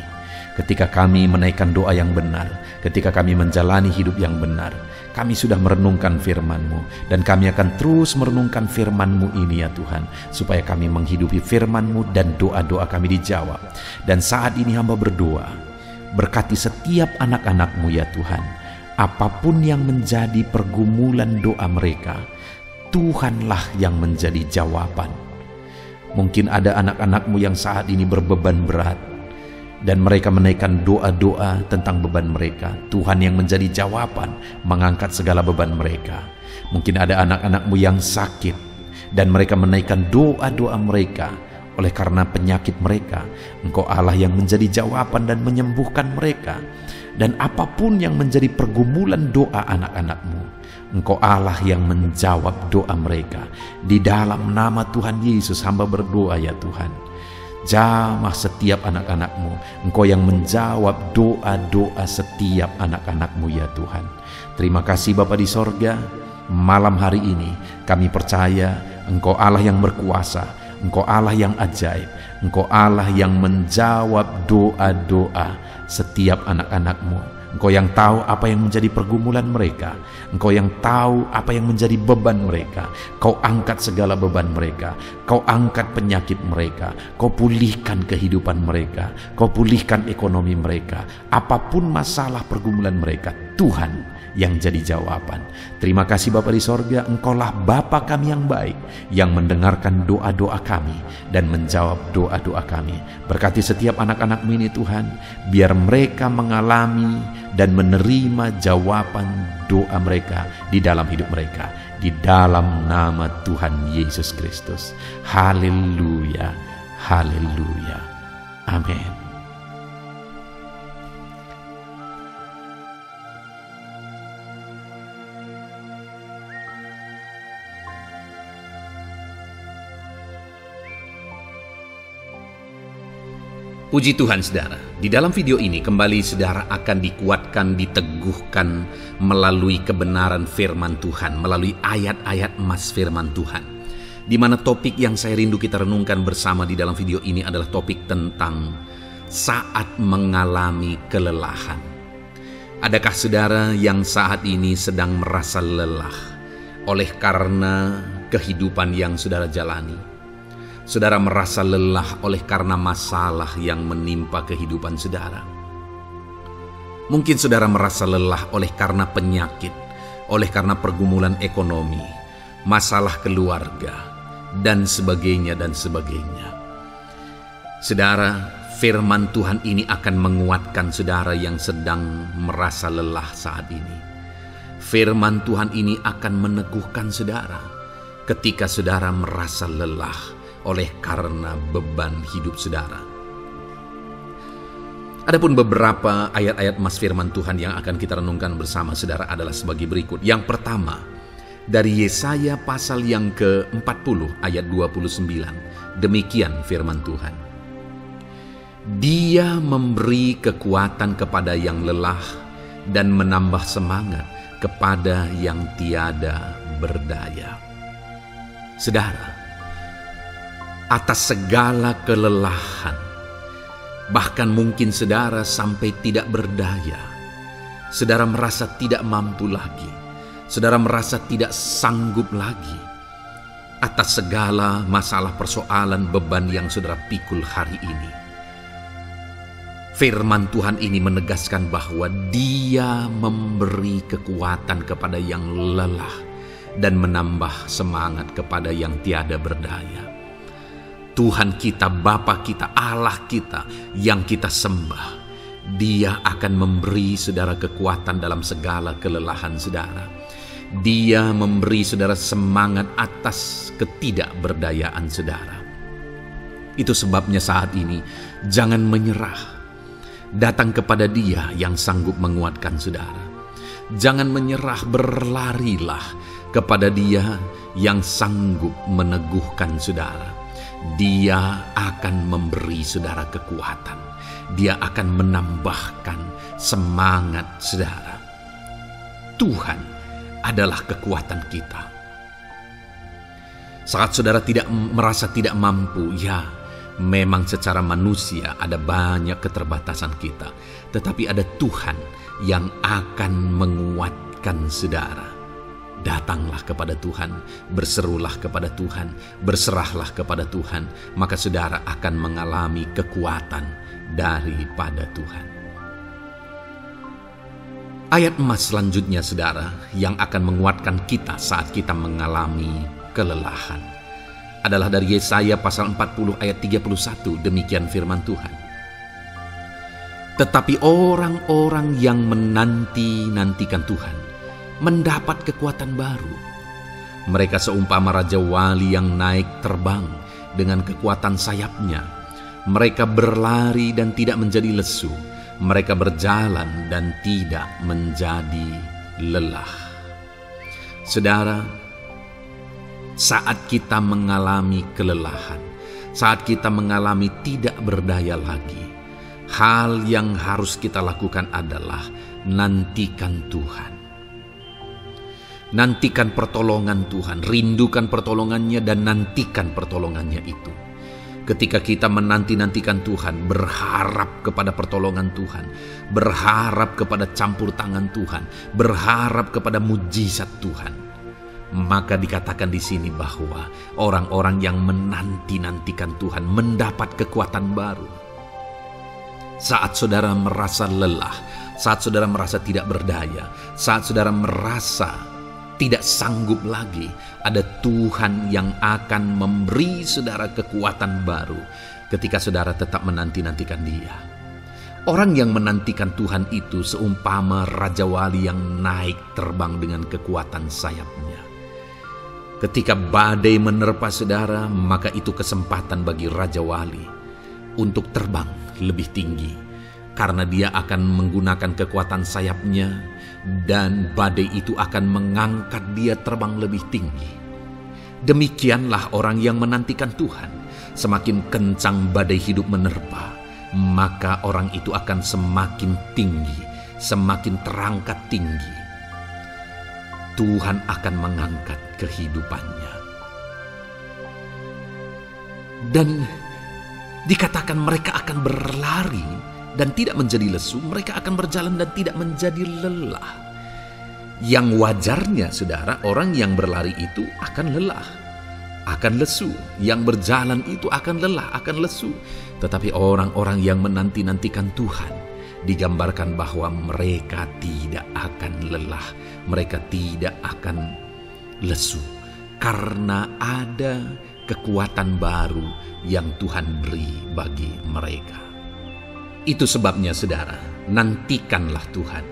Ketika kami menaikkan doa yang benar, ketika kami menjalani hidup yang benar, kami sudah merenungkan firman-Mu, dan kami akan terus merenungkan firman-Mu ini ya Tuhan, supaya kami menghidupi firman-Mu dan doa-doa kami dijawab. Dan saat ini hamba berdoa, berkati setiap anak-anak-Mu ya Tuhan, apapun yang menjadi pergumulan doa mereka, Tuhanlah yang menjadi jawaban. Mungkin ada anak-anak-Mu yang saat ini berbeban berat, dan mereka menaikkan doa-doa tentang beban mereka. Tuhan yang menjadi jawaban, mengangkat segala beban mereka. Mungkin ada anak-anak-Mu yang sakit, dan mereka menaikkan doa-doa mereka. Oleh karena penyakit mereka, Engkau Allah yang menjadi jawaban dan menyembuhkan mereka. Dan apapun yang menjadi pergumulan doa anak-anak-Mu, Engkau Allah yang menjawab doa mereka. Di dalam nama Tuhan Yesus hamba berdoa ya Tuhan, jamah setiap anak-anak-Mu. Engkau yang menjawab doa-doa setiap anak-anak-Mu ya Tuhan. Terima kasih Bapa di sorga. Malam hari ini kami percaya Engkau Allah yang berkuasa, Engkau Allah yang ajaib, Engkau Allah yang menjawab doa-doa setiap anak-anak-Mu Engkau yang tahu apa yang menjadi pergumulan mereka. Engkau yang tahu apa yang menjadi beban mereka. Kau angkat segala beban mereka. Kau angkat penyakit mereka. Kau pulihkan kehidupan mereka. Kau pulihkan ekonomi mereka. Apapun masalah pergumulan mereka, Tuhan yang jadi jawaban. Terima kasih Bapa di sorga, Engkaulah Bapa kami yang baik, yang mendengarkan doa-doa kami dan menjawab doa-doa kami. Berkati setiap anak-anak-Mu ini Tuhan, biar mereka mengalami dan menerima jawaban doa mereka di dalam hidup mereka, di dalam nama Tuhan Yesus Kristus. Haleluya, haleluya, amin. Puji Tuhan saudara, di dalam video ini kembali saudara akan dikuatkan, diteguhkan melalui kebenaran firman Tuhan, melalui ayat-ayat emas firman Tuhan. Di mana topik yang saya rindu kita renungkan bersama di dalam video ini adalah topik tentang saat mengalami kelelahan. Adakah saudara yang saat ini sedang merasa lelah oleh karena kehidupan yang saudara jalani? Saudara merasa lelah oleh karena masalah yang menimpa kehidupan saudara. Mungkin saudara merasa lelah oleh karena penyakit, oleh karena pergumulan ekonomi, masalah keluarga, dan sebagainya dan sebagainya. Saudara, firman Tuhan ini akan menguatkan saudara yang sedang merasa lelah saat ini. Firman Tuhan ini akan meneguhkan saudara ketika saudara merasa lelah oleh karena beban hidup saudara. Adapun beberapa ayat-ayat emas firman Tuhan yang akan kita renungkan bersama saudara adalah sebagai berikut. Yang pertama, dari Yesaya pasal yang ke-40 ayat 29. Demikian firman Tuhan. Dia memberi kekuatan kepada yang lelah dan menambah semangat kepada yang tiada berdaya. Saudara, atas segala kelelahan, bahkan mungkin saudara sampai tidak berdaya, saudara merasa tidak mampu lagi, saudara merasa tidak sanggup lagi, atas segala masalah persoalan beban yang saudara pikul hari ini. Firman Tuhan ini menegaskan bahwa Dia memberi kekuatan kepada yang lelah dan menambah semangat kepada yang tiada berdaya. Tuhan kita, Bapa kita, Allah kita yang kita sembah, Dia akan memberi saudara kekuatan dalam segala kelelahan saudara. Dia memberi saudara semangat atas ketidakberdayaan saudara. Itu sebabnya saat ini jangan menyerah. Datang kepada Dia yang sanggup menguatkan saudara. Jangan menyerah, berlarilah kepada Dia yang sanggup meneguhkan saudara. Dia akan memberi saudara kekuatan. Dia akan menambahkan semangat saudara. Tuhan adalah kekuatan kita. Saat saudara merasa tidak mampu, ya memang secara manusia ada banyak keterbatasan kita. Tetapi ada Tuhan yang akan menguatkan saudara. Datanglah kepada Tuhan, berserulah kepada Tuhan, berserahlah kepada Tuhan, maka saudara akan mengalami kekuatan daripada Tuhan. Ayat emas selanjutnya saudara yang akan menguatkan kita saat kita mengalami kelelahan adalah dari Yesaya pasal 40 ayat 31. Demikian firman Tuhan. Tetapi orang-orang yang menanti-nantikan Tuhan mendapat kekuatan baru. Mereka seumpama Raja Wali yang naik terbang dengan kekuatan sayapnya. Mereka berlari dan tidak menjadi lesu. Mereka berjalan dan tidak menjadi lelah. Saudara, saat kita mengalami kelelahan, saat kita mengalami tidak berdaya lagi, hal yang harus kita lakukan adalah nantikan Tuhan. Nantikan pertolongan Tuhan, rindukan pertolongannya dan nantikan pertolongannya itu. Ketika kita menanti-nantikan Tuhan, berharap kepada pertolongan Tuhan, berharap kepada campur tangan Tuhan, berharap kepada mujizat Tuhan, maka dikatakan di sini bahwa orang-orang yang menanti-nantikan Tuhan mendapat kekuatan baru. Saat saudara merasa lelah, saat saudara merasa tidak berdaya, saat saudara merasa tidak sanggup lagi, ada Tuhan yang akan memberi saudara kekuatan baru ketika saudara tetap menanti-nantikan Dia. Orang yang menantikan Tuhan itu seumpama Raja Wali yang naik terbang dengan kekuatan sayapnya. Ketika badai menerpa saudara, maka itu kesempatan bagi Raja Wali untuk terbang lebih tinggi, karena dia akan menggunakan kekuatan sayapnya dan badai itu akan mengangkat dia terbang lebih tinggi. Demikianlah orang yang menantikan Tuhan. Semakin kencang badai hidup menerpa, maka orang itu akan semakin tinggi, semakin terangkat tinggi. Tuhan akan mengangkat kehidupannya. Dan dikatakan mereka akan berlari dan tidak menjadi lesu, mereka akan berjalan dan tidak menjadi lelah. Yang wajarnya, saudara, orang yang berlari itu akan lelah, akan lesu. Yang berjalan itu akan lelah, akan lesu. Tetapi orang-orang yang menanti-nantikan Tuhan, digambarkan bahwa mereka tidak akan lelah, mereka tidak akan lesu, karena ada kekuatan baru yang Tuhan beri bagi mereka. Itu sebabnya, saudara, nantikanlah Tuhan.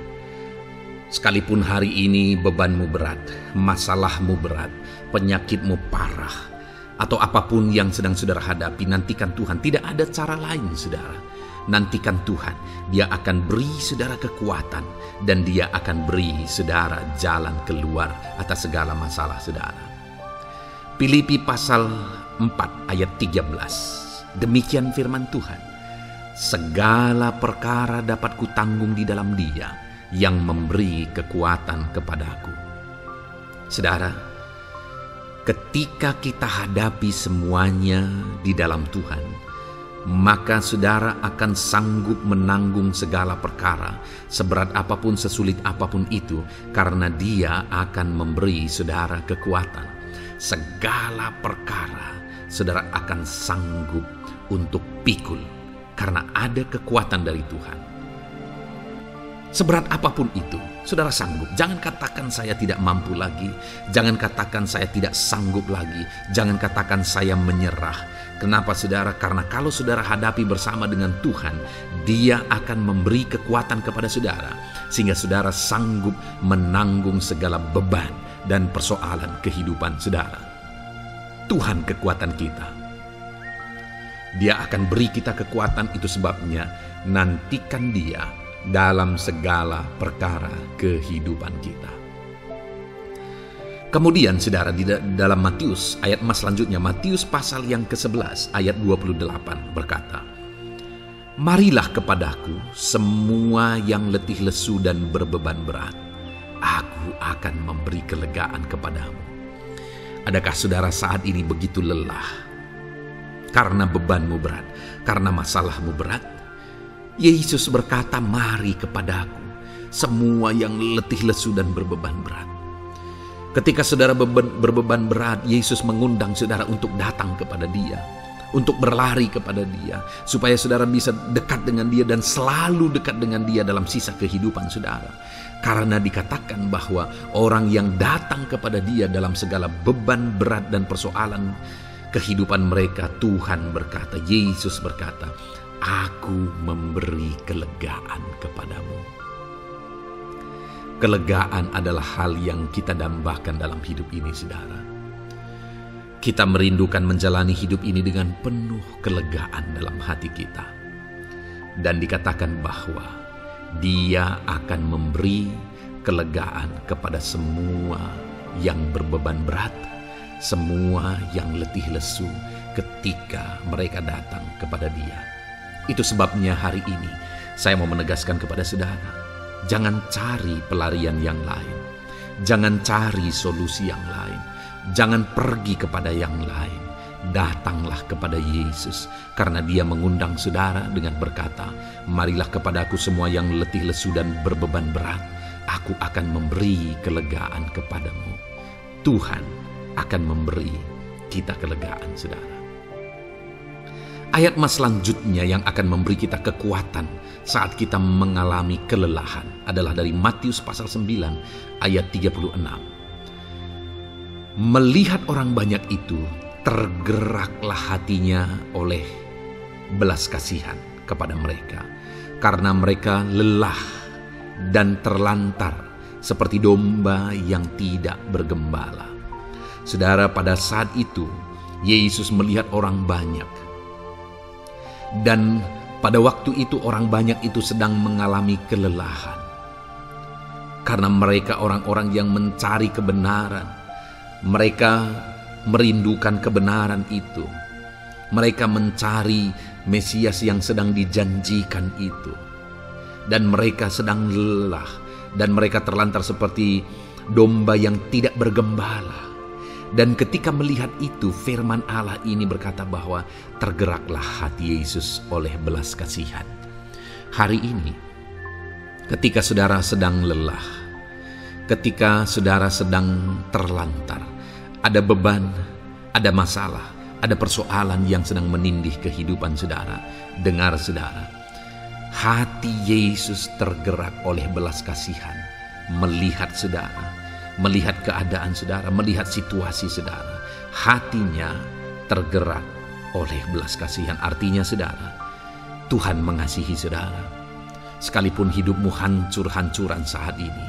Sekalipun hari ini bebanmu berat, masalahmu berat, penyakitmu parah, atau apapun yang sedang saudara hadapi, nantikan Tuhan. Tidak ada cara lain, saudara. Nantikan Tuhan. Dia akan beri saudara kekuatan, dan Dia akan beri saudara jalan keluar atas segala masalah saudara. Filipi pasal 4 ayat 13. Demikian firman Tuhan. Segala perkara dapat kutanggung di dalam Dia yang memberi kekuatan kepadaku. Saudara, ketika kita hadapi semuanya di dalam Tuhan, maka saudara akan sanggup menanggung segala perkara, seberat apapun, sesulit apapun itu, karena Dia akan memberi saudara kekuatan. Segala perkara saudara akan sanggup untuk pikul, karena ada kekuatan dari Tuhan. Seberat apapun itu, saudara sanggup. Jangan katakan saya tidak mampu lagi. Jangan katakan saya tidak sanggup lagi. Jangan katakan saya menyerah. Kenapa, saudara? Karena kalau saudara hadapi bersama dengan Tuhan, Dia akan memberi kekuatan kepada saudara, sehingga saudara sanggup menanggung segala beban dan persoalan kehidupan saudara. Tuhan kekuatan kita. Dia akan beri kita kekuatan, itu sebabnya nantikan Dia dalam segala perkara kehidupan kita. Kemudian, saudara, di dalam Matius, ayat selanjutnya, Matius pasal yang ke-11 ayat 28 berkata, "Marilah kepadaku semua yang letih lesu dan berbeban berat, aku akan memberi kelegaan kepadamu." Adakah saudara saat ini begitu lelah karena bebanmu berat, karena masalahmu berat? Yesus berkata, "Mari kepadaku semua yang letih lesu dan berbeban berat." Ketika saudara berbeban berat, Yesus mengundang saudara untuk datang kepada Dia, untuk berlari kepada Dia, supaya saudara bisa dekat dengan Dia dan selalu dekat dengan Dia dalam sisa kehidupan saudara. Karena dikatakan bahwa orang yang datang kepada Dia dalam segala beban berat dan persoalan kehidupan mereka, Tuhan berkata, Yesus berkata, "Aku memberi kelegaan kepadamu." Kelegaan adalah hal yang kita dambakan dalam hidup ini, saudara. Kita merindukan menjalani hidup ini dengan penuh kelegaan dalam hati kita. Dan dikatakan bahwa Dia akan memberi kelegaan kepada semua yang berbeban berat, semua yang letih lesu ketika mereka datang kepada Dia. Itu sebabnya hari ini saya mau menegaskan kepada saudara, jangan cari pelarian yang lain. Jangan cari solusi yang lain. Jangan pergi kepada yang lain. datanglah kepada Yesus, karena Dia mengundang saudara dengan berkata, marilah kepadaku semua yang letih lesu dan berbeban berat, aku akan memberi kelegaan kepadamu. Tuhan akan memberi kita kelegaan, saudara. Ayat mas selanjutnya yang akan memberi kita kekuatan saat kita mengalami kelelahan adalah dari Matius pasal 9 ayat 36. Melihat orang banyak itu, tergeraklah hatinya oleh belas kasihan kepada mereka, karena mereka lelah dan terlantar seperti domba yang tidak bergembala. Saudara, pada saat itu Yesus melihat orang banyak, dan pada waktu itu orang banyak itu sedang mengalami kelelahan, karena mereka orang-orang yang mencari kebenaran. Mereka merindukan kebenaran itu. Mereka mencari Mesias yang sedang dijanjikan itu. Dan mereka sedang lelah. Dan mereka terlantar seperti domba yang tidak bergembala. Dan ketika melihat itu, firman Allah ini berkata bahwa tergeraklah hati Yesus oleh belas kasihan. Hari ini, ketika saudara sedang lelah, ketika saudara sedang terlantar, ada beban, ada masalah, ada persoalan yang sedang menindih kehidupan saudara. Dengar saudara, hati Yesus tergerak oleh belas kasihan, melihat saudara, melihat keadaan saudara, melihat situasi saudara. Hatinya tergerak oleh belas kasihan. Artinya saudara, Tuhan mengasihi saudara. Sekalipun hidupmu hancur-hancuran saat ini,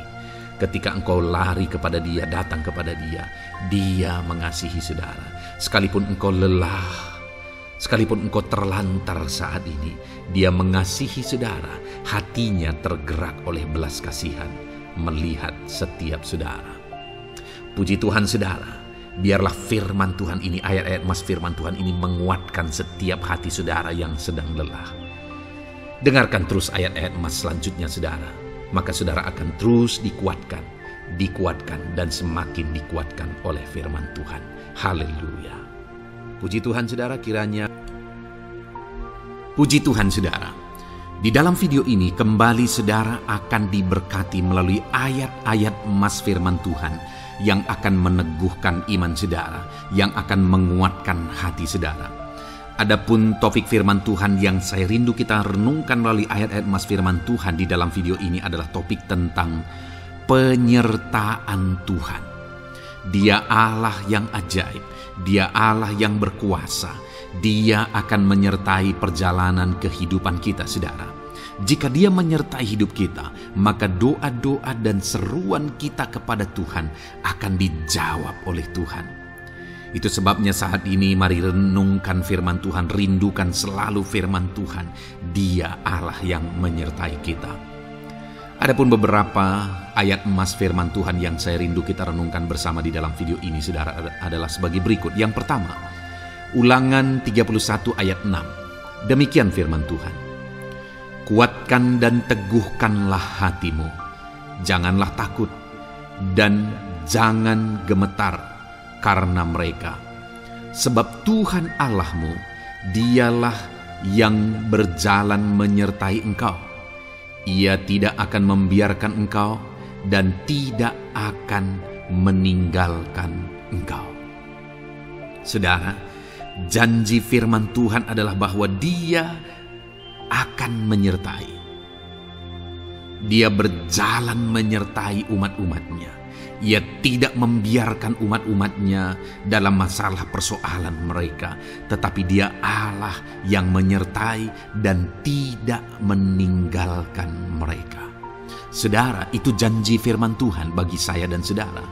ketika engkau lari kepada Dia, datang kepada Dia, Dia mengasihi saudara. Sekalipun engkau lelah, sekalipun engkau terlantar saat ini, Dia mengasihi saudara. Hatinya tergerak oleh belas kasihan melihat setiap saudara. Puji Tuhan saudara, biarlah firman Tuhan ini, ayat-ayat mas firman Tuhan ini menguatkan setiap hati saudara yang sedang lelah. Dengarkan terus ayat-ayat mas selanjutnya saudara. Maka saudara akan terus dikuatkan, dan semakin dikuatkan oleh firman Tuhan. Haleluya. Puji Tuhan saudara, kiranya. Puji Tuhan saudara. Di dalam video ini kembali saudara akan diberkati melalui ayat-ayat emas firman Tuhan yang akan meneguhkan iman saudara, yang akan menguatkan hati saudara. Adapun topik firman Tuhan yang saya rindu kita renungkan melalui ayat-ayat emas firman Tuhan di dalam video ini adalah topik tentang penyertaan Tuhan. Dia Allah yang ajaib, Dia Allah yang berkuasa. Dia akan menyertai perjalanan kehidupan kita saudara. Jika Dia menyertai hidup kita, maka doa-doa dan seruan kita kepada Tuhan akan dijawab oleh Tuhan. Itu sebabnya saat ini mari renungkan firman Tuhan, rindukan selalu firman Tuhan. Dia Allah yang menyertai kita. Adapun beberapa ayat emas firman Tuhan yang saya rindu kita renungkan bersama di dalam video ini saudara adalah sebagai berikut. Yang pertama, Ulangan 31 ayat 6. Demikian firman Tuhan. Kuatkan dan teguhkanlah hatimu. Janganlah takut dan jangan gemetar karena mereka. Sebab Tuhan Allahmu, Dialah yang berjalan menyertai engkau. Ia tidak akan membiarkan engkau dan tidak akan meninggalkan engkau. Saudara, janji firman Tuhan adalah bahwa Dia akan menyertai. Dia berjalan menyertai umat-umatnya. Ia tidak membiarkan umat-umatnya dalam masalah persoalan mereka, tetapi Dia Allah yang menyertai dan tidak meninggalkan mereka. Saudara, itu janji firman Tuhan bagi saya dan saudara,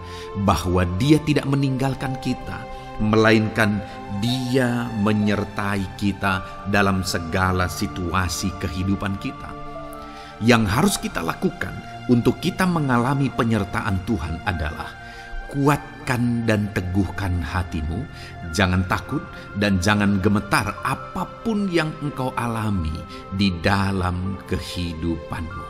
bahwa Dia tidak meninggalkan kita, melainkan Dia menyertai kita dalam segala situasi kehidupan kita. Yang harus kita lakukan untuk kita mengalami penyertaan Tuhan adalah kuatkan dan teguhkan hatimu, jangan takut dan jangan gemetar apapun yang engkau alami di dalam kehidupanmu.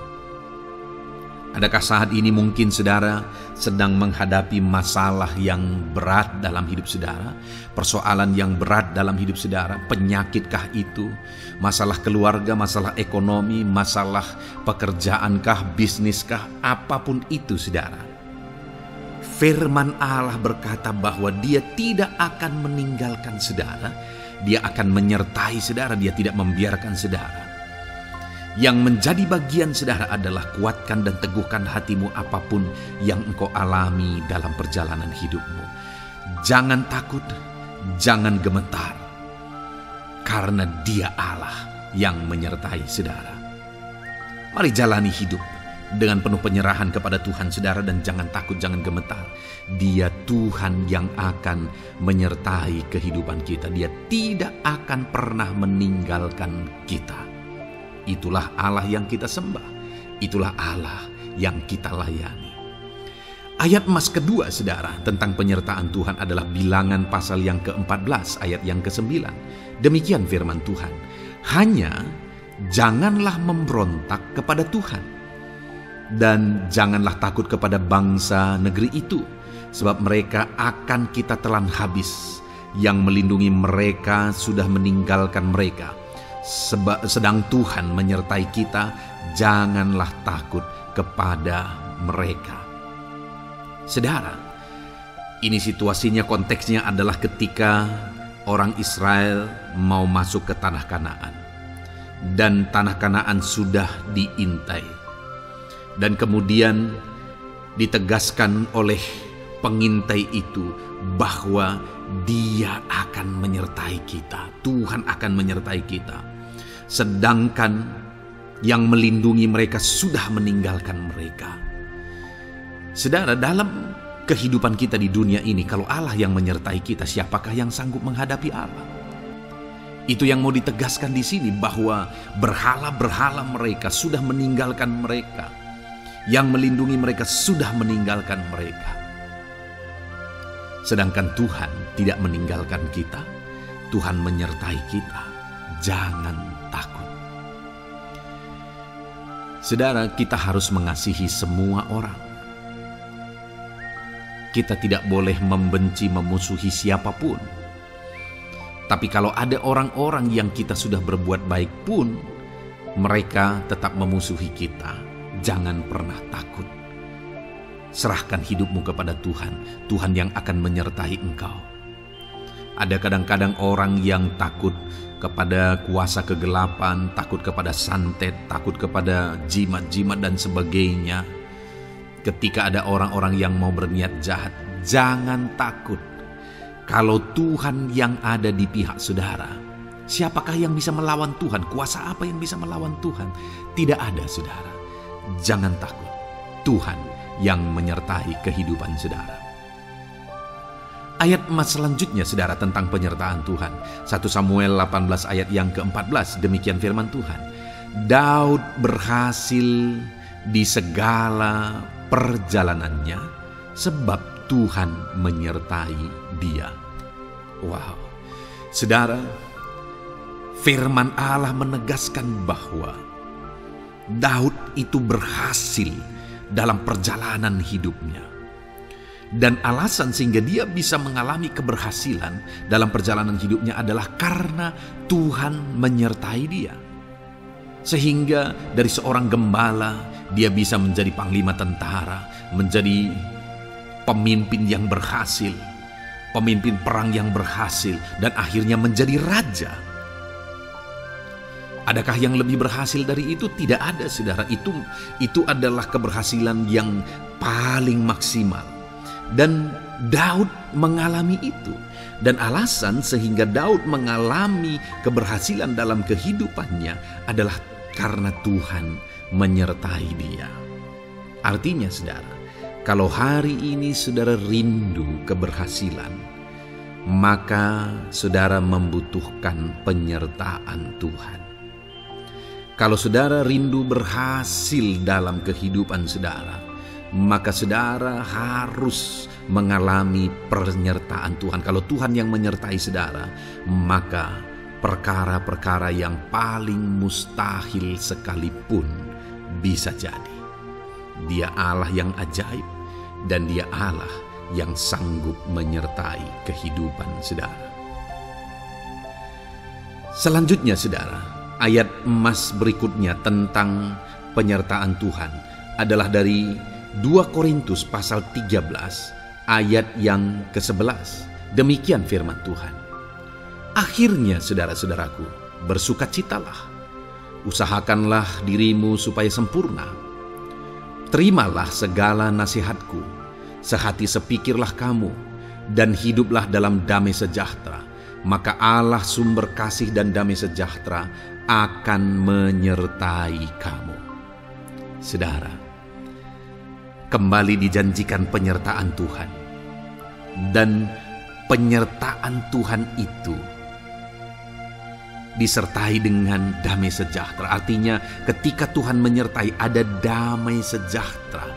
Adakah saat ini mungkin saudara sedang menghadapi masalah yang berat dalam hidup saudara? Persoalan yang berat dalam hidup saudara? Penyakitkah itu? Masalah keluarga, masalah ekonomi, masalah pekerjaankah, bisniskah? Apapun itu saudara. Firman Allah berkata bahwa Dia tidak akan meninggalkan saudara. Dia akan menyertai saudara, Dia tidak membiarkan saudara. Yang menjadi bagian saudara adalah kuatkan dan teguhkan hatimu apapun yang engkau alami dalam perjalanan hidupmu. Jangan takut, jangan gemetar, karena Dia Allah yang menyertai saudara. Mari jalani hidup dengan penuh penyerahan kepada Tuhan saudara, dan jangan takut, jangan gemetar. Dia Tuhan yang akan menyertai kehidupan kita. Dia tidak akan pernah meninggalkan kita. Itulah Allah yang kita sembah. Itulah Allah yang kita layani. Ayat emas kedua saudara tentang penyertaan Tuhan adalah Bilangan pasal yang ke-14 ayat yang ke-9. Demikian firman Tuhan. Hanya janganlah memberontak kepada Tuhan, dan janganlah takut kepada bangsa negeri itu, sebab mereka akan kita telan habis. Yang melindungi mereka sudah meninggalkan mereka. Sedang Tuhan menyertai kita, janganlah takut kepada mereka. Saudara, ini situasinya, konteksnya adalah ketika orang Israel mau masuk ke tanah Kanaan. Dan tanah Kanaan sudah diintai. Dan kemudian ditegaskan oleh pengintai itu bahwa Dia akan menyertai kita. Tuhan akan menyertai kita. Sedangkan yang melindungi mereka sudah meninggalkan mereka. Saudara, dalam kehidupan kita di dunia ini, kalau Allah yang menyertai kita, siapakah yang sanggup menghadapi Allah? Itu yang mau ditegaskan di sini, bahwa berhala-berhala mereka sudah meninggalkan mereka. Yang melindungi mereka sudah meninggalkan mereka. Sedangkan Tuhan tidak meninggalkan kita. Tuhan menyertai kita. Jangan takut. Saudara, kita harus mengasihi semua orang. Kita tidak boleh membenci, memusuhi siapapun. Tapi kalau ada orang-orang yang kita sudah berbuat baik pun, mereka tetap memusuhi kita. Jangan pernah takut. Serahkan hidupmu kepada Tuhan. Tuhan yang akan menyertai engkau. Ada kadang-kadang orang yang takut kepada kuasa kegelapan, takut kepada santet, takut kepada jimat-jimat dan sebagainya. Ketika ada orang-orang yang mau berniat jahat, jangan takut. Kalau Tuhan yang ada di pihak saudara, siapakah yang bisa melawan Tuhan? Kuasa apa yang bisa melawan Tuhan? Tidak ada, saudara. Jangan takut. Tuhan yang menyertai kehidupan saudara. Ayat emas selanjutnya saudara tentang penyertaan Tuhan. 1 Samuel 18 ayat yang ke-14, demikian firman Tuhan. Daud berhasil di segala perjalanannya sebab Tuhan menyertai dia. Wow. Saudara, firman Allah menegaskan bahwa Daud itu berhasil dalam perjalanan hidupnya. Dan alasan sehingga dia bisa mengalami keberhasilan dalam perjalanan hidupnya adalah karena Tuhan menyertai dia. Sehingga dari seorang gembala, dia bisa menjadi panglima tentara, menjadi pemimpin yang berhasil, pemimpin perang yang berhasil, dan akhirnya menjadi raja. Adakah yang lebih berhasil dari itu? Tidak ada, saudara. Itu adalah keberhasilan yang paling maksimal. Dan Daud mengalami itu. Dan alasan sehingga Daud mengalami keberhasilan dalam kehidupannya adalah karena Tuhan menyertai dia. Artinya, saudara, kalau hari ini saudara rindu keberhasilan, maka saudara membutuhkan penyertaan Tuhan. Kalau saudara rindu berhasil dalam kehidupan saudara, maka saudara harus mengalami penyertaan Tuhan. Kalau Tuhan yang menyertai saudara, maka perkara-perkara yang paling mustahil sekalipun bisa jadi. Dia Allah yang ajaib, dan Dia Allah yang sanggup menyertai kehidupan saudara. Selanjutnya saudara, ayat emas berikutnya tentang penyertaan Tuhan adalah dari 2 Korintus pasal 13 ayat yang ke-11. Demikian firman Tuhan. Akhirnya saudara-saudaraku, bersukacitalah, usahakanlah dirimu supaya sempurna. Terimalah segala nasihatku, sehati sepikirlah kamu, dan hiduplah dalam damai sejahtera. Maka Allah sumber kasih dan damai sejahtera akan menyertai kamu. Saudara, kembali dijanjikan penyertaan Tuhan. Dan penyertaan Tuhan itu disertai dengan damai sejahtera. Artinya ketika Tuhan menyertai, ada damai sejahtera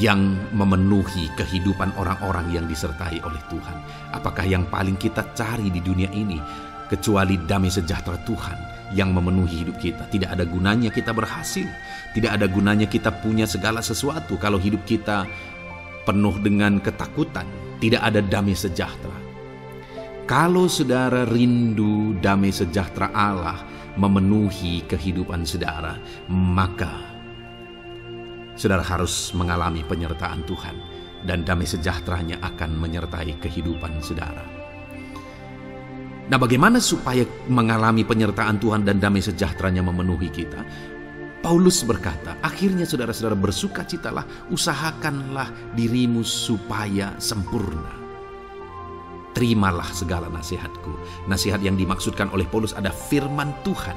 yang memenuhi kehidupan orang-orang yang disertai oleh Tuhan. Apakah yang paling kita cari di dunia ini kecuali damai sejahtera Tuhan yang memenuhi hidup kita? Tidak ada gunanya kita berhasil, tidak ada gunanya kita punya segala sesuatu kalau hidup kita penuh dengan ketakutan, tidak ada damai sejahtera. Kalau saudara rindu damai sejahtera Allah memenuhi kehidupan saudara, maka saudara harus mengalami penyertaan Tuhan, dan damai sejahteranya akan menyertai kehidupan saudara. Nah, bagaimana supaya mengalami penyertaan Tuhan dan damai sejahteranya memenuhi kita? Paulus berkata, akhirnya saudara-saudara bersukacitalah, usahakanlah dirimu supaya sempurna. Terimalah segala nasihatku. Nasihat yang dimaksudkan oleh Paulus ada firman Tuhan.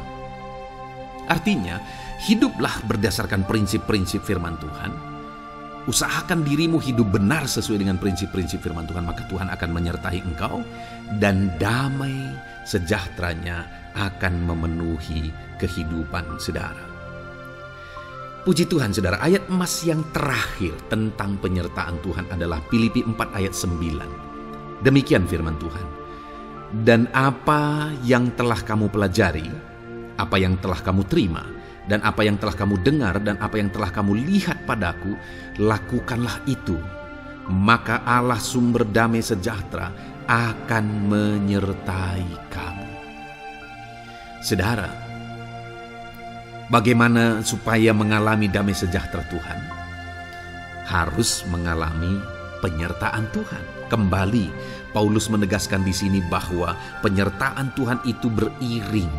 Artinya, hiduplah berdasarkan prinsip-prinsip firman Tuhan. Usahakan dirimu hidup benar sesuai dengan prinsip-prinsip firman Tuhan, maka Tuhan akan menyertai engkau, dan damai sejahteranya akan memenuhi kehidupan saudara. Puji Tuhan saudara, ayat emas yang terakhir tentang penyertaan Tuhan adalah Filipi 4 ayat 9. Demikian firman Tuhan. Dan apa yang telah kamu pelajari, apa yang telah kamu terima, dan apa yang telah kamu dengar, dan apa yang telah kamu lihat padaku, lakukanlah itu. Maka Allah sumber damai sejahtera akan menyertai kamu. Saudara, bagaimana supaya mengalami damai sejahtera Tuhan? Harus mengalami penyertaan Tuhan. Kembali, Paulus menegaskan di sini bahwa penyertaan Tuhan itu beriring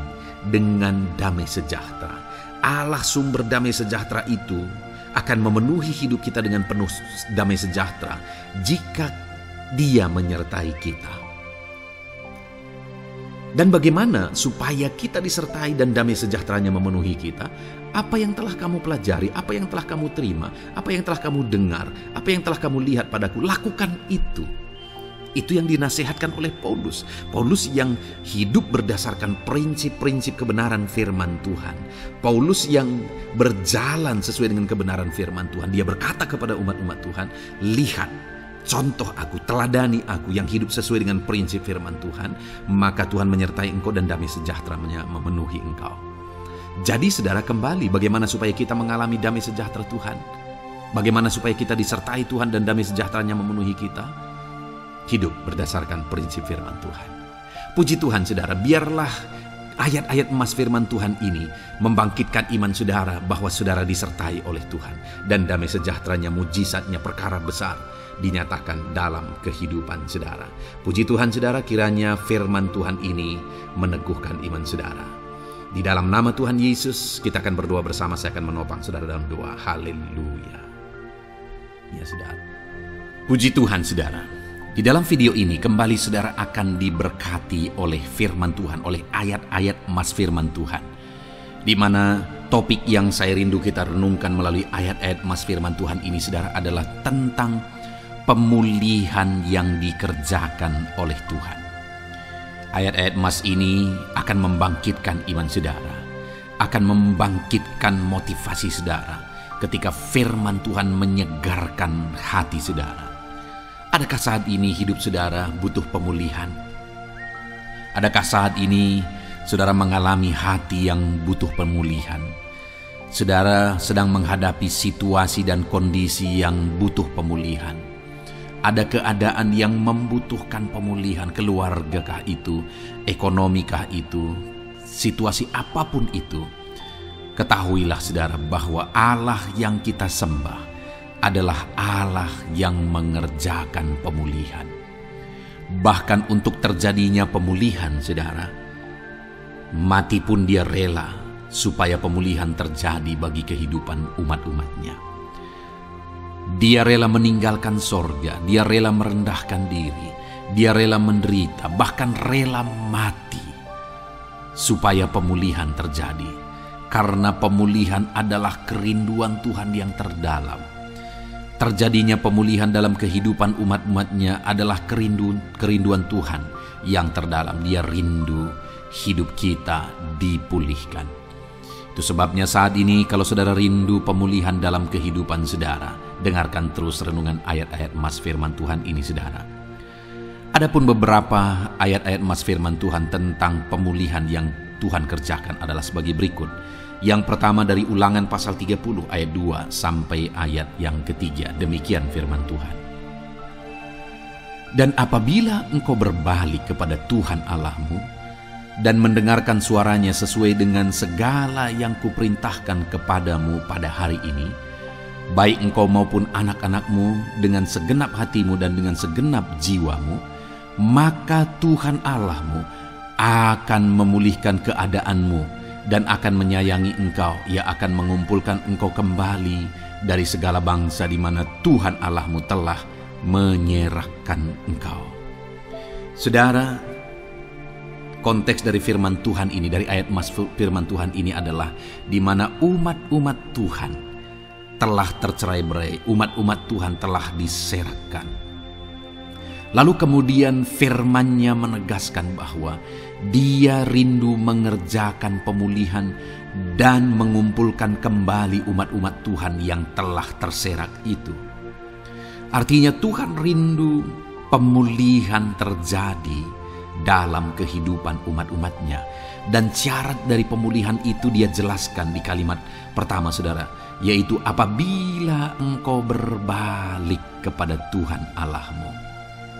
dengan damai sejahtera. Allah sumber damai sejahtera itu akan memenuhi hidup kita dengan penuh damai sejahtera jika Dia menyertai kita. Dan bagaimana supaya kita disertai dan damai sejahteranya memenuhi kita? Apa yang telah kamu pelajari, apa yang telah kamu terima, apa yang telah kamu dengar, apa yang telah kamu lihat padaku, lakukan itu. Itu yang dinasihatkan oleh Paulus. Paulus yang hidup berdasarkan prinsip-prinsip kebenaran firman Tuhan. Paulus yang berjalan sesuai dengan kebenaran firman Tuhan. Dia berkata kepada umat-umat Tuhan, lihat, contoh aku, teladani aku yang hidup sesuai dengan prinsip firman Tuhan, maka Tuhan menyertai engkau dan damai sejahteranya memenuhi engkau. Jadi saudara, kembali bagaimana supaya kita mengalami damai sejahtera Tuhan? Bagaimana supaya kita disertai Tuhan dan damai sejahteranya memenuhi kita? Hidup berdasarkan prinsip firman Tuhan. Puji Tuhan saudara, biarlah ayat-ayat emas firman Tuhan ini membangkitkan iman saudara bahwa saudara disertai oleh Tuhan. Dan damai sejahteranya, mujizatnya, perkara besar dinyatakan dalam kehidupan saudara. Puji Tuhan saudara, kiranya firman Tuhan ini meneguhkan iman saudara. Di dalam nama Tuhan Yesus kita akan berdoa bersama. Saya akan menopang saudara dalam doa. Haleluya. Ya saudara. Puji Tuhan saudara. Di dalam video ini kembali saudara akan diberkati oleh firman Tuhan, oleh ayat-ayat emas firman Tuhan. Di mana topik yang saya rindu kita renungkan melalui ayat-ayat emas firman Tuhan ini saudara adalah tentang pemulihan yang dikerjakan oleh Tuhan. Ayat-ayat emas ini akan membangkitkan iman saudara, akan membangkitkan motivasi saudara ketika firman Tuhan menyegarkan hati saudara. Adakah saat ini hidup saudara butuh pemulihan? Adakah saat ini saudara mengalami hati yang butuh pemulihan? Saudara sedang menghadapi situasi dan kondisi yang butuh pemulihan. Ada keadaan yang membutuhkan pemulihan, keluargakah itu, ekonomikah itu, situasi apapun itu. Ketahuilah saudara bahwa Allah yang kita sembah adalah Allah yang mengerjakan pemulihan. Bahkan untuk terjadinya pemulihan saudara, mati pun dia rela supaya pemulihan terjadi bagi kehidupan umat-umatnya. Dia rela meninggalkan sorga, dia rela merendahkan diri, dia rela menderita, bahkan rela mati supaya pemulihan terjadi. Karena pemulihan adalah kerinduan Tuhan yang terdalam. Terjadinya pemulihan dalam kehidupan umat-umatnya adalah kerinduan Tuhan yang terdalam. Dia rindu hidup kita dipulihkan. Itu sebabnya saat ini kalau saudara rindu pemulihan dalam kehidupan saudara, dengarkan terus renungan ayat-ayat emas firman Tuhan ini saudara. Adapun beberapa ayat-ayat emas firman Tuhan tentang pemulihan yang Tuhan kerjakan adalah sebagai berikut. Yang pertama dari Ulangan pasal 30 ayat 2 sampai ayat yang ketiga. Demikian firman Tuhan. Dan apabila engkau berbalik kepada Tuhan Allahmu dan mendengarkan suaranya sesuai dengan segala yang kuperintahkan kepadamu pada hari ini, baik engkau maupun anak-anakmu dengan segenap hatimu dan dengan segenap jiwamu, maka Tuhan Allahmu akan memulihkan keadaanmu dan akan menyayangi engkau. Ia akan mengumpulkan engkau kembali dari segala bangsa di mana Tuhan Allahmu telah menyerahkan engkau. Saudara, konteks dari firman Tuhan ini, dari ayat mas firman Tuhan ini adalah di mana umat-umat Tuhan telah tercerai-berai, umat-umat Tuhan telah diserahkan. Lalu kemudian firman-Nya menegaskan bahwa Dia rindu mengerjakan pemulihan dan mengumpulkan kembali umat-umat Tuhan yang telah terserak itu. Artinya Tuhan rindu pemulihan terjadi dalam kehidupan umat-umatnya. Dan syarat dari pemulihan itu Dia jelaskan di kalimat pertama saudara, yaitu apabila engkau berbalik kepada Tuhan Allahmu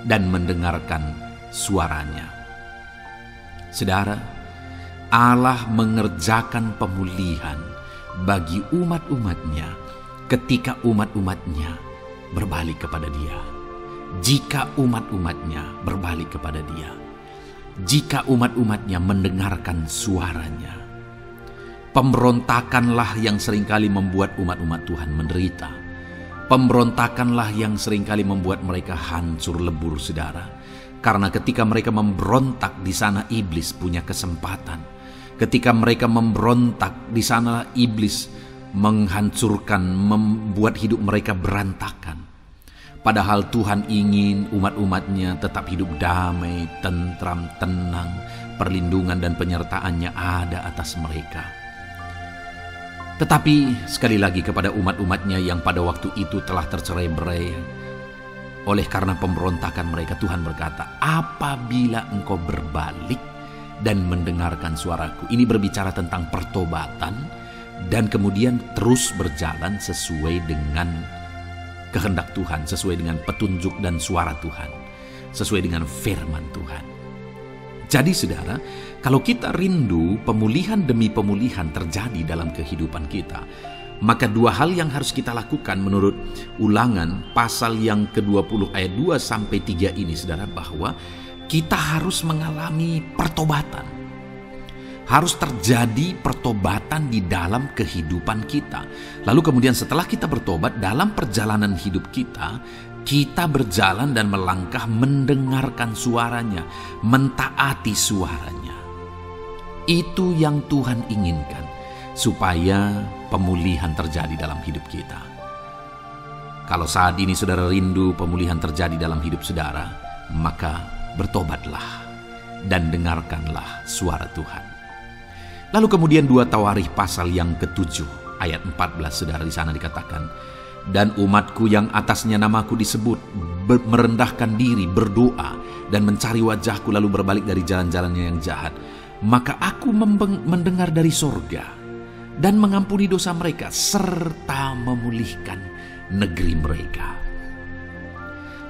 dan mendengarkan suaranya. Saudara, Allah mengerjakan pemulihan bagi umat-umatnya ketika umat-umatnya berbalik kepada Dia. Jika umat-umatnya berbalik kepada Dia, jika umat-umatnya mendengarkan suaranya. Pemberontakanlah yang seringkali membuat umat-umat Tuhan menderita. Pemberontakanlah yang seringkali membuat mereka hancur lebur saudara. Karena ketika mereka memberontak di sana iblis punya kesempatan. Ketika mereka memberontak di sana iblis menghancurkan, membuat hidup mereka berantakan. Padahal Tuhan ingin umat-umatnya tetap hidup damai, tentram, tenang, perlindungan dan penyertaan-Nya ada atas mereka. Tetapi sekali lagi kepada umat-umatnya yang pada waktu itu telah tercerai-berai oleh karena pemberontakan mereka, Tuhan berkata, apabila engkau berbalik dan mendengarkan suaraku. Ini berbicara tentang pertobatan dan kemudian terus berjalan sesuai dengan kehendak Tuhan, sesuai dengan petunjuk dan suara Tuhan, sesuai dengan firman Tuhan. Jadi saudara, kalau kita rindu pemulihan demi pemulihan terjadi dalam kehidupan kita, maka dua hal yang harus kita lakukan menurut Ulangan pasal yang ke-20 ayat 2 sampai 3 ini saudara, bahwa kita harus mengalami pertobatan. Harus terjadi pertobatan di dalam kehidupan kita. Lalu kemudian setelah kita bertobat, dalam perjalanan hidup kita, kita berjalan dan melangkah mendengarkan suaranya, mentaati suaranya. Itu yang Tuhan inginkan, supaya pemulihan terjadi dalam hidup kita. Kalau saat ini saudara rindu pemulihan terjadi dalam hidup saudara, maka bertobatlah dan dengarkanlah suara Tuhan. Lalu kemudian 2 Tawarikh pasal yang ke-7 ayat 14 saudara, di sana dikatakan, dan umatku yang atasnya namaku disebut merendahkan diri, berdoa dan mencari wajahku lalu berbalik dari jalan-jalannya yang jahat, maka aku mendengar dari sorga dan mengampuni dosa mereka serta memulihkan negeri mereka.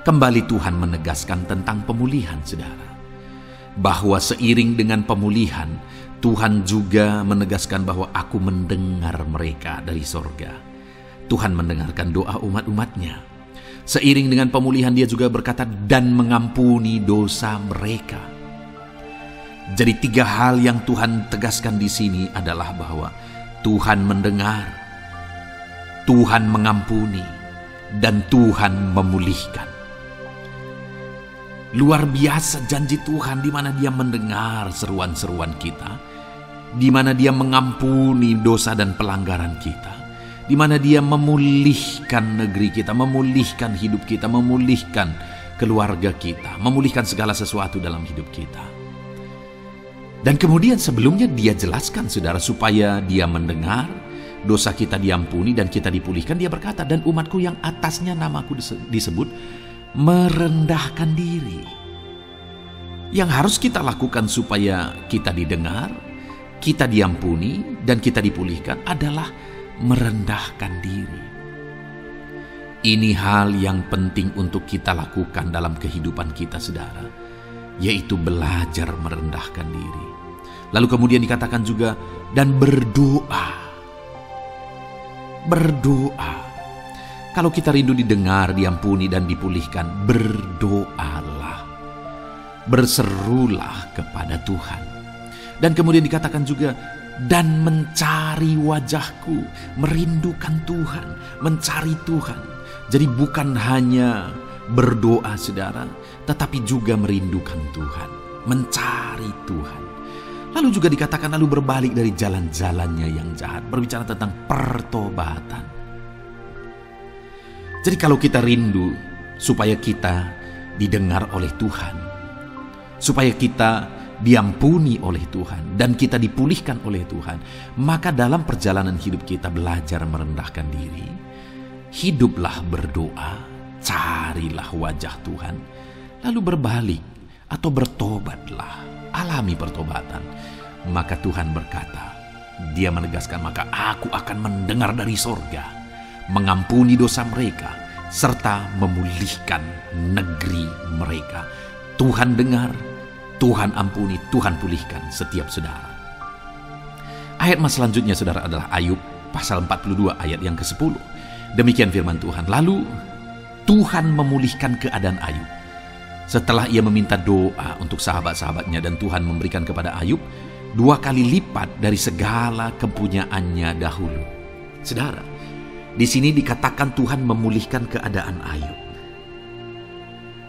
Kembali Tuhan menegaskan tentang pemulihan, saudara. Bahwa seiring dengan pemulihan, Tuhan juga menegaskan bahwa aku mendengar mereka dari sorga. Tuhan mendengarkan doa umat-umatnya. Seiring dengan pemulihan dia juga berkata dan mengampuni dosa mereka. Jadi 3 hal yang Tuhan tegaskan di sini adalah bahwa Tuhan mendengar, Tuhan mengampuni, dan Tuhan memulihkan. Luar biasa janji Tuhan di mana Dia mendengar seruan-seruan kita, di mana Dia mengampuni dosa dan pelanggaran kita, di mana Dia memulihkan negeri kita, memulihkan hidup kita, memulihkan keluarga kita, memulihkan segala sesuatu dalam hidup kita. Dan kemudian sebelumnya Dia jelaskan, saudara, supaya Dia mendengar, dosa kita diampuni dan kita dipulihkan. Dia berkata, dan umatku yang atasnya namaku disebut merendahkan diri. Yang harus kita lakukan supaya kita didengar, kita diampuni, dan kita dipulihkan adalah merendahkan diri. Ini hal yang penting untuk kita lakukan dalam kehidupan kita, saudara, yaitu belajar merendahkan diri. Lalu kemudian dikatakan juga, dan berdoa. Berdoa. Kalau kita rindu didengar, diampuni, dan dipulihkan, berdoalah. Berserulah kepada Tuhan. Dan kemudian dikatakan juga, dan mencari wajahku, merindukan Tuhan, mencari Tuhan. Jadi bukan hanya berdoa, saudara, tetapi juga merindukan Tuhan, mencari Tuhan. Lalu juga dikatakan lalu berbalik dari jalan-jalannya yang jahat, berbicara tentang pertobatan. Jadi kalau kita rindu supaya kita didengar oleh Tuhan, supaya kita diampuni oleh Tuhan, dan kita dipulihkan oleh Tuhan, maka dalam perjalanan hidup kita belajar merendahkan diri, hiduplah berdoa, carilah wajah Tuhan, lalu berbalik atau bertobatlah, alami pertobatan. Maka Tuhan berkata, Dia menegaskan, maka aku akan mendengar dari sorga, mengampuni dosa mereka, serta memulihkan negeri mereka. Tuhan dengar, Tuhan ampuni, Tuhan pulihkan setiap saudara. Ayat selanjutnya, saudara, adalah Ayub pasal 42 ayat yang ke-10. Demikian firman Tuhan. Lalu Tuhan memulihkan keadaan Ayub. Setelah ia meminta doa untuk sahabat-sahabatnya, dan Tuhan memberikan kepada Ayub 2 kali lipat dari segala kepunyaannya dahulu. Saudara, di sini dikatakan Tuhan memulihkan keadaan Ayub.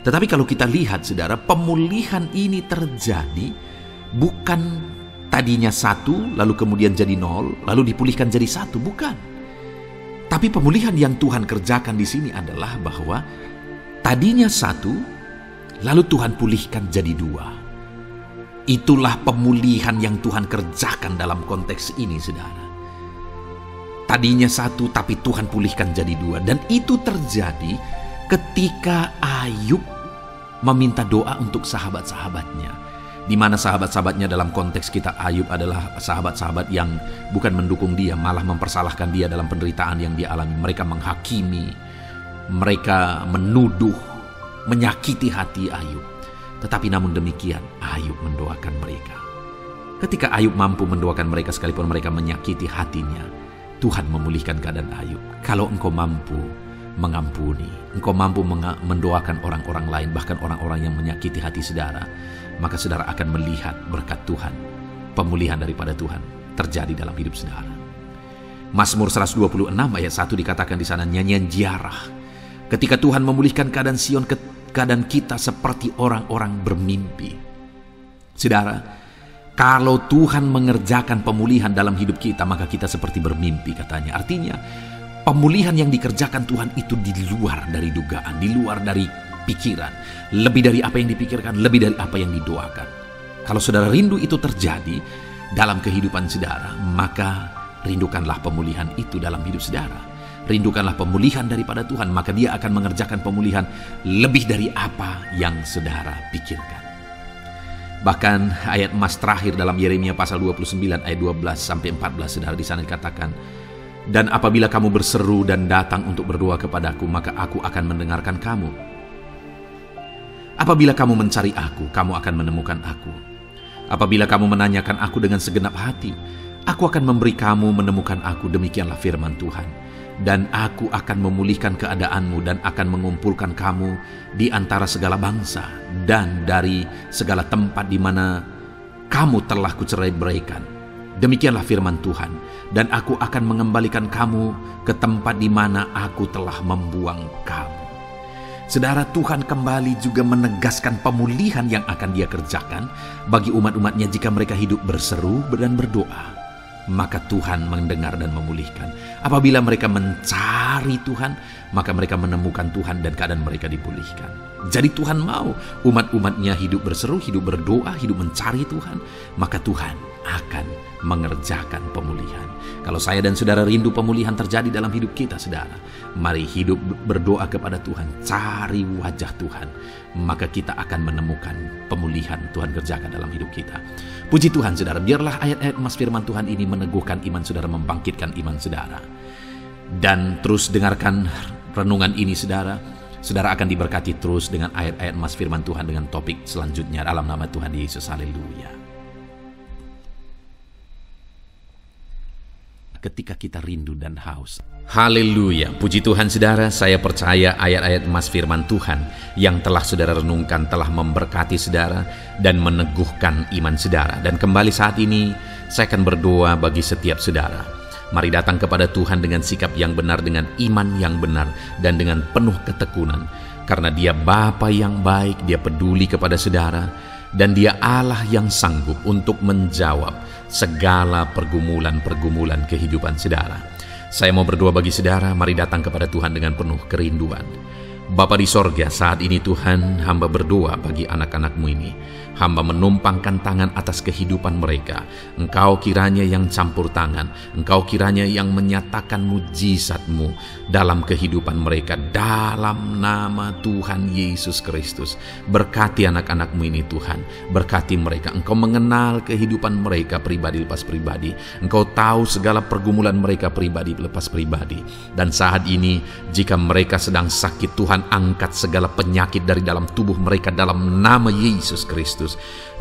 Tetapi kalau kita lihat, saudara, pemulihan ini terjadi bukan tadinya 1, lalu kemudian jadi 0, lalu dipulihkan jadi 1, bukan. Tapi pemulihan yang Tuhan kerjakan di sini adalah bahwa tadinya 1, lalu Tuhan pulihkan jadi 2. Itulah pemulihan yang Tuhan kerjakan dalam konteks ini, saudara. Tadinya 1, tapi Tuhan pulihkan jadi 2. Dan itu terjadi ketika Ayub meminta doa untuk sahabat-sahabatnya. Di mana sahabat-sahabatnya dalam konteks kita Ayub adalah sahabat-sahabat yang bukan mendukung dia, malah mempersalahkan dia dalam penderitaan yang dia alami. Mereka menghakimi, mereka menuduh, menyakiti hati Ayub. Tetapi namun demikian, Ayub mendoakan mereka. Ketika Ayub mampu mendoakan mereka sekalipun mereka menyakiti hatinya, Tuhan memulihkan keadaan Ayub. Kalau engkau mampu mengampuni, engkau mampu mendoakan orang-orang lain, bahkan orang-orang yang menyakiti hati saudara, maka saudara akan melihat berkat Tuhan, pemulihan daripada Tuhan terjadi dalam hidup saudara. Mazmur 126 ayat 1 dikatakan di sana, nyanyian ziarah. Ketika Tuhan memulihkan keadaan Sion, keadaan kita seperti orang-orang bermimpi. Saudara, kalau Tuhan mengerjakan pemulihan dalam hidup kita, maka kita seperti bermimpi, katanya. Artinya, pemulihan yang dikerjakan Tuhan itu di luar dari dugaan, di luar dari pikiran, lebih dari apa yang dipikirkan, lebih dari apa yang didoakan. Kalau saudara rindu itu terjadi dalam kehidupan saudara, maka rindukanlah pemulihan itu dalam hidup saudara. Rindukanlah pemulihan daripada Tuhan, maka Dia akan mengerjakan pemulihan lebih dari apa yang saudara pikirkan. Bahkan ayat emas terakhir dalam Yeremia pasal 29 ayat 12 sampai 14, saudara, di sana dikatakan, dan apabila kamu berseru dan datang untuk berdoa kepadaku, maka aku akan mendengarkan kamu. Apabila kamu mencari aku, kamu akan menemukan aku. Apabila kamu menanyakan aku dengan segenap hati, aku akan memberi kamu menemukan aku, demikianlah firman Tuhan. Dan aku akan memulihkan keadaanmu dan akan mengumpulkan kamu di antara segala bangsa dan dari segala tempat di mana kamu telah kucerai-beraikan. Demikianlah firman Tuhan. Dan aku akan mengembalikan kamu ke tempat di mana aku telah membuang kamu. Saudara, Tuhan kembali juga menegaskan pemulihan yang akan Dia kerjakan bagi umat-umatnya jika mereka hidup berseru dan berdoa. Maka Tuhan mendengar dan memulihkan. Apabila mereka mencari Tuhan, maka mereka menemukan Tuhan dan keadaan mereka dipulihkan. Jadi Tuhan mau umat-umatnya hidup berseru, hidup berdoa, hidup mencari Tuhan, maka Tuhan akan mengerjakan pemulihan. Kalau saya dan saudara rindu pemulihan terjadi dalam hidup kita, saudara, mari hidup berdoa kepada Tuhan, cari wajah Tuhan, maka kita akan menemukan pemulihan Tuhan kerjakan dalam hidup kita. Puji Tuhan, saudara, biarlah ayat-ayat emas firman Tuhan ini meneguhkan iman saudara, membangkitkan iman saudara. Dan terus dengarkan renungan ini, saudara. Saudara akan diberkati terus dengan ayat-ayat emas firman Tuhan dengan topik selanjutnya dalam nama Tuhan Yesus. Haleluya. Ketika kita rindu dan haus. Haleluya, puji Tuhan, saudara. Saya percaya ayat-ayat emas firman Tuhan yang telah saudara renungkan telah memberkati saudara dan meneguhkan iman saudara. Dan kembali saat ini saya akan berdoa bagi setiap saudara. Mari datang kepada Tuhan dengan sikap yang benar, dengan iman yang benar, dan dengan penuh ketekunan. Karena Dia Bapa yang baik, Dia peduli kepada saudara, dan Dia Allah yang sanggup untuk menjawab segala pergumulan-pergumulan kehidupan saudara. Saya mau berdoa bagi saudara, mari datang kepada Tuhan dengan penuh kerinduan. Bapa di sorga, saat ini Tuhan, hamba berdoa bagi anak-anak-Mu ini. Hamba menumpangkan tangan atas kehidupan mereka. Engkau kiranya yang campur tangan. Engkau kiranya yang menyatakan mujizat-Mu dalam kehidupan mereka. Dalam nama Tuhan Yesus Kristus. Berkati anak-anak-Mu ini Tuhan. Berkati mereka. Engkau mengenal kehidupan mereka pribadi lepas pribadi. Engkau tahu segala pergumulan mereka pribadi lepas pribadi. Dan saat ini, jika mereka sedang sakit, Tuhan angkat segala penyakit dari dalam tubuh mereka dalam nama Yesus Kristus.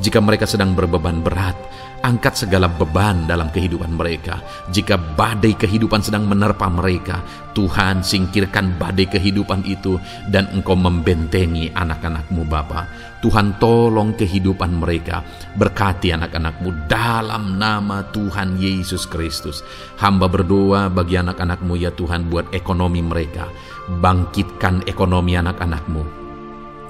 Jika mereka sedang berbeban berat, angkat segala beban dalam kehidupan mereka. Jika badai kehidupan sedang menerpa mereka, Tuhan singkirkan badai kehidupan itu dan Engkau membentengi anak-anak-Mu Bapa. Tuhan tolong kehidupan mereka. Berkati anak-anak-Mu dalam nama Tuhan Yesus Kristus. Hamba berdoa bagi anak-anak-Mu ya Tuhan, buat ekonomi mereka. Bangkitkan ekonomi anak-anak-Mu.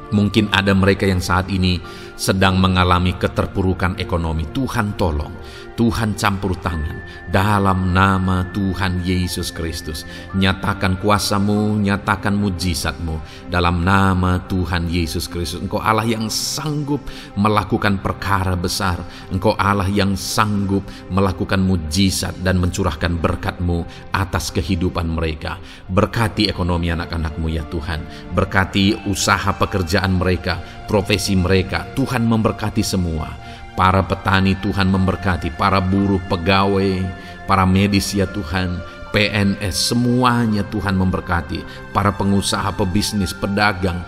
Mungkin ada mereka yang saat ini sedang mengalami keterpurukan ekonomi. Tuhan tolong, Tuhan campur tangan dalam nama Tuhan Yesus Kristus. Nyatakan kuasa-Mu, nyatakan mujizat-Mu dalam nama Tuhan Yesus Kristus. Engkau Allah yang sanggup melakukan perkara besar. Engkau Allah yang sanggup melakukan mujizat dan mencurahkan berkat-Mu atas kehidupan mereka. Berkati ekonomi anak-anak-Mu ya Tuhan. Berkati usaha pekerjaan mereka, profesi mereka. Tuhan memberkati semua. Para petani Tuhan memberkati, para buruh, pegawai, para medis ya Tuhan, PNS, semuanya Tuhan memberkati. Para pengusaha, pebisnis, pedagang,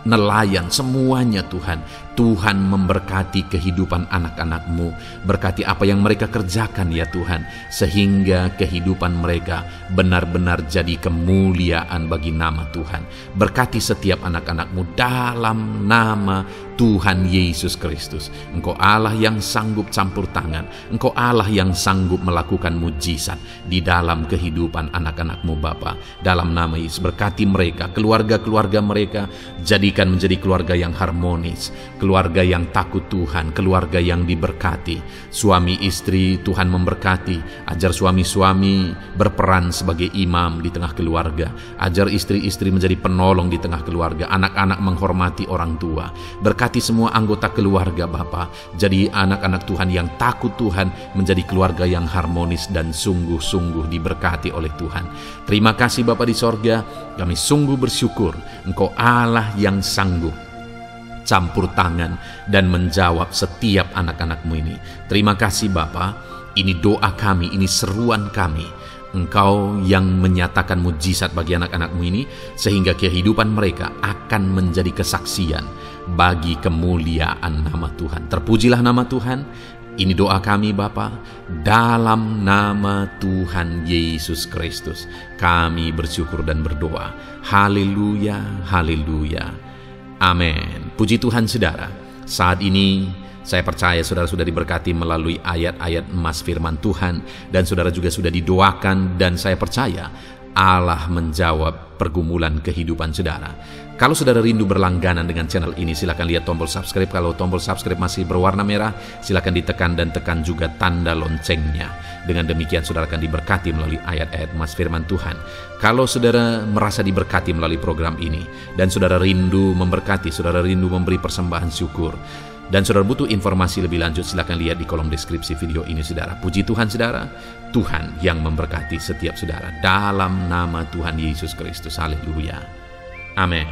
nelayan, semuanya Tuhan. Tuhan memberkati kehidupan anak-anak-Mu. Berkati apa yang mereka kerjakan ya Tuhan, sehingga kehidupan mereka benar-benar jadi kemuliaan bagi nama Tuhan. Berkati setiap anak-anak-Mu dalam nama Tuhan Yesus Kristus. Engkau Allah yang sanggup campur tangan. Engkau Allah yang sanggup melakukan mujizat di dalam kehidupan anak-anak-Mu Bapa. Dalam nama Yesus, berkati mereka, keluarga-keluarga mereka, jadikan menjadi keluarga yang harmonis, keluarga yang takut Tuhan, keluarga yang diberkati. Suami istri Tuhan memberkati. Ajar suami-suami berperan sebagai imam di tengah keluarga. Ajar istri-istri menjadi penolong di tengah keluarga. Anak-anak menghormati orang tua. Berkati semua anggota keluarga Bapa. Jadi anak-anak Tuhan yang takut Tuhan menjadi keluarga yang harmonis dan sungguh-sungguh diberkati oleh Tuhan. Terima kasih Bapa di sorga. Kami sungguh bersyukur Engkau Allah yang sanggup campur tangan dan menjawab setiap anak-anak-Mu ini. Terima kasih Bapa, ini doa kami, ini seruan kami. Engkau yang menyatakan mujizat bagi anak-anak-Mu ini, sehingga kehidupan mereka akan menjadi kesaksian bagi kemuliaan nama Tuhan. Terpujilah nama Tuhan. Ini doa kami Bapa, dalam nama Tuhan Yesus Kristus kami bersyukur dan berdoa. Haleluya, haleluya. Amin. Puji Tuhan saudara. Saat ini saya percaya saudara sudah diberkati melalui ayat-ayat emas firman Tuhan, dan saudara juga sudah didoakan, dan saya percaya Allah menjawab pergumulan kehidupan saudara. Kalau saudara rindu berlangganan dengan channel ini, silakan lihat tombol subscribe. Kalau tombol subscribe masih berwarna merah, silakan ditekan dan tekan juga tanda loncengnya. Dengan demikian saudara akan diberkati melalui ayat-ayat emas firman Tuhan. Kalau saudara merasa diberkati melalui program ini, dan saudara rindu memberkati, saudara rindu memberi persembahan syukur, dan saudara butuh informasi lebih lanjut, silakan lihat di kolom deskripsi video ini saudara. Puji Tuhan saudara, Tuhan yang memberkati setiap saudara dalam nama Tuhan Yesus Kristus. Haleluya. Amin.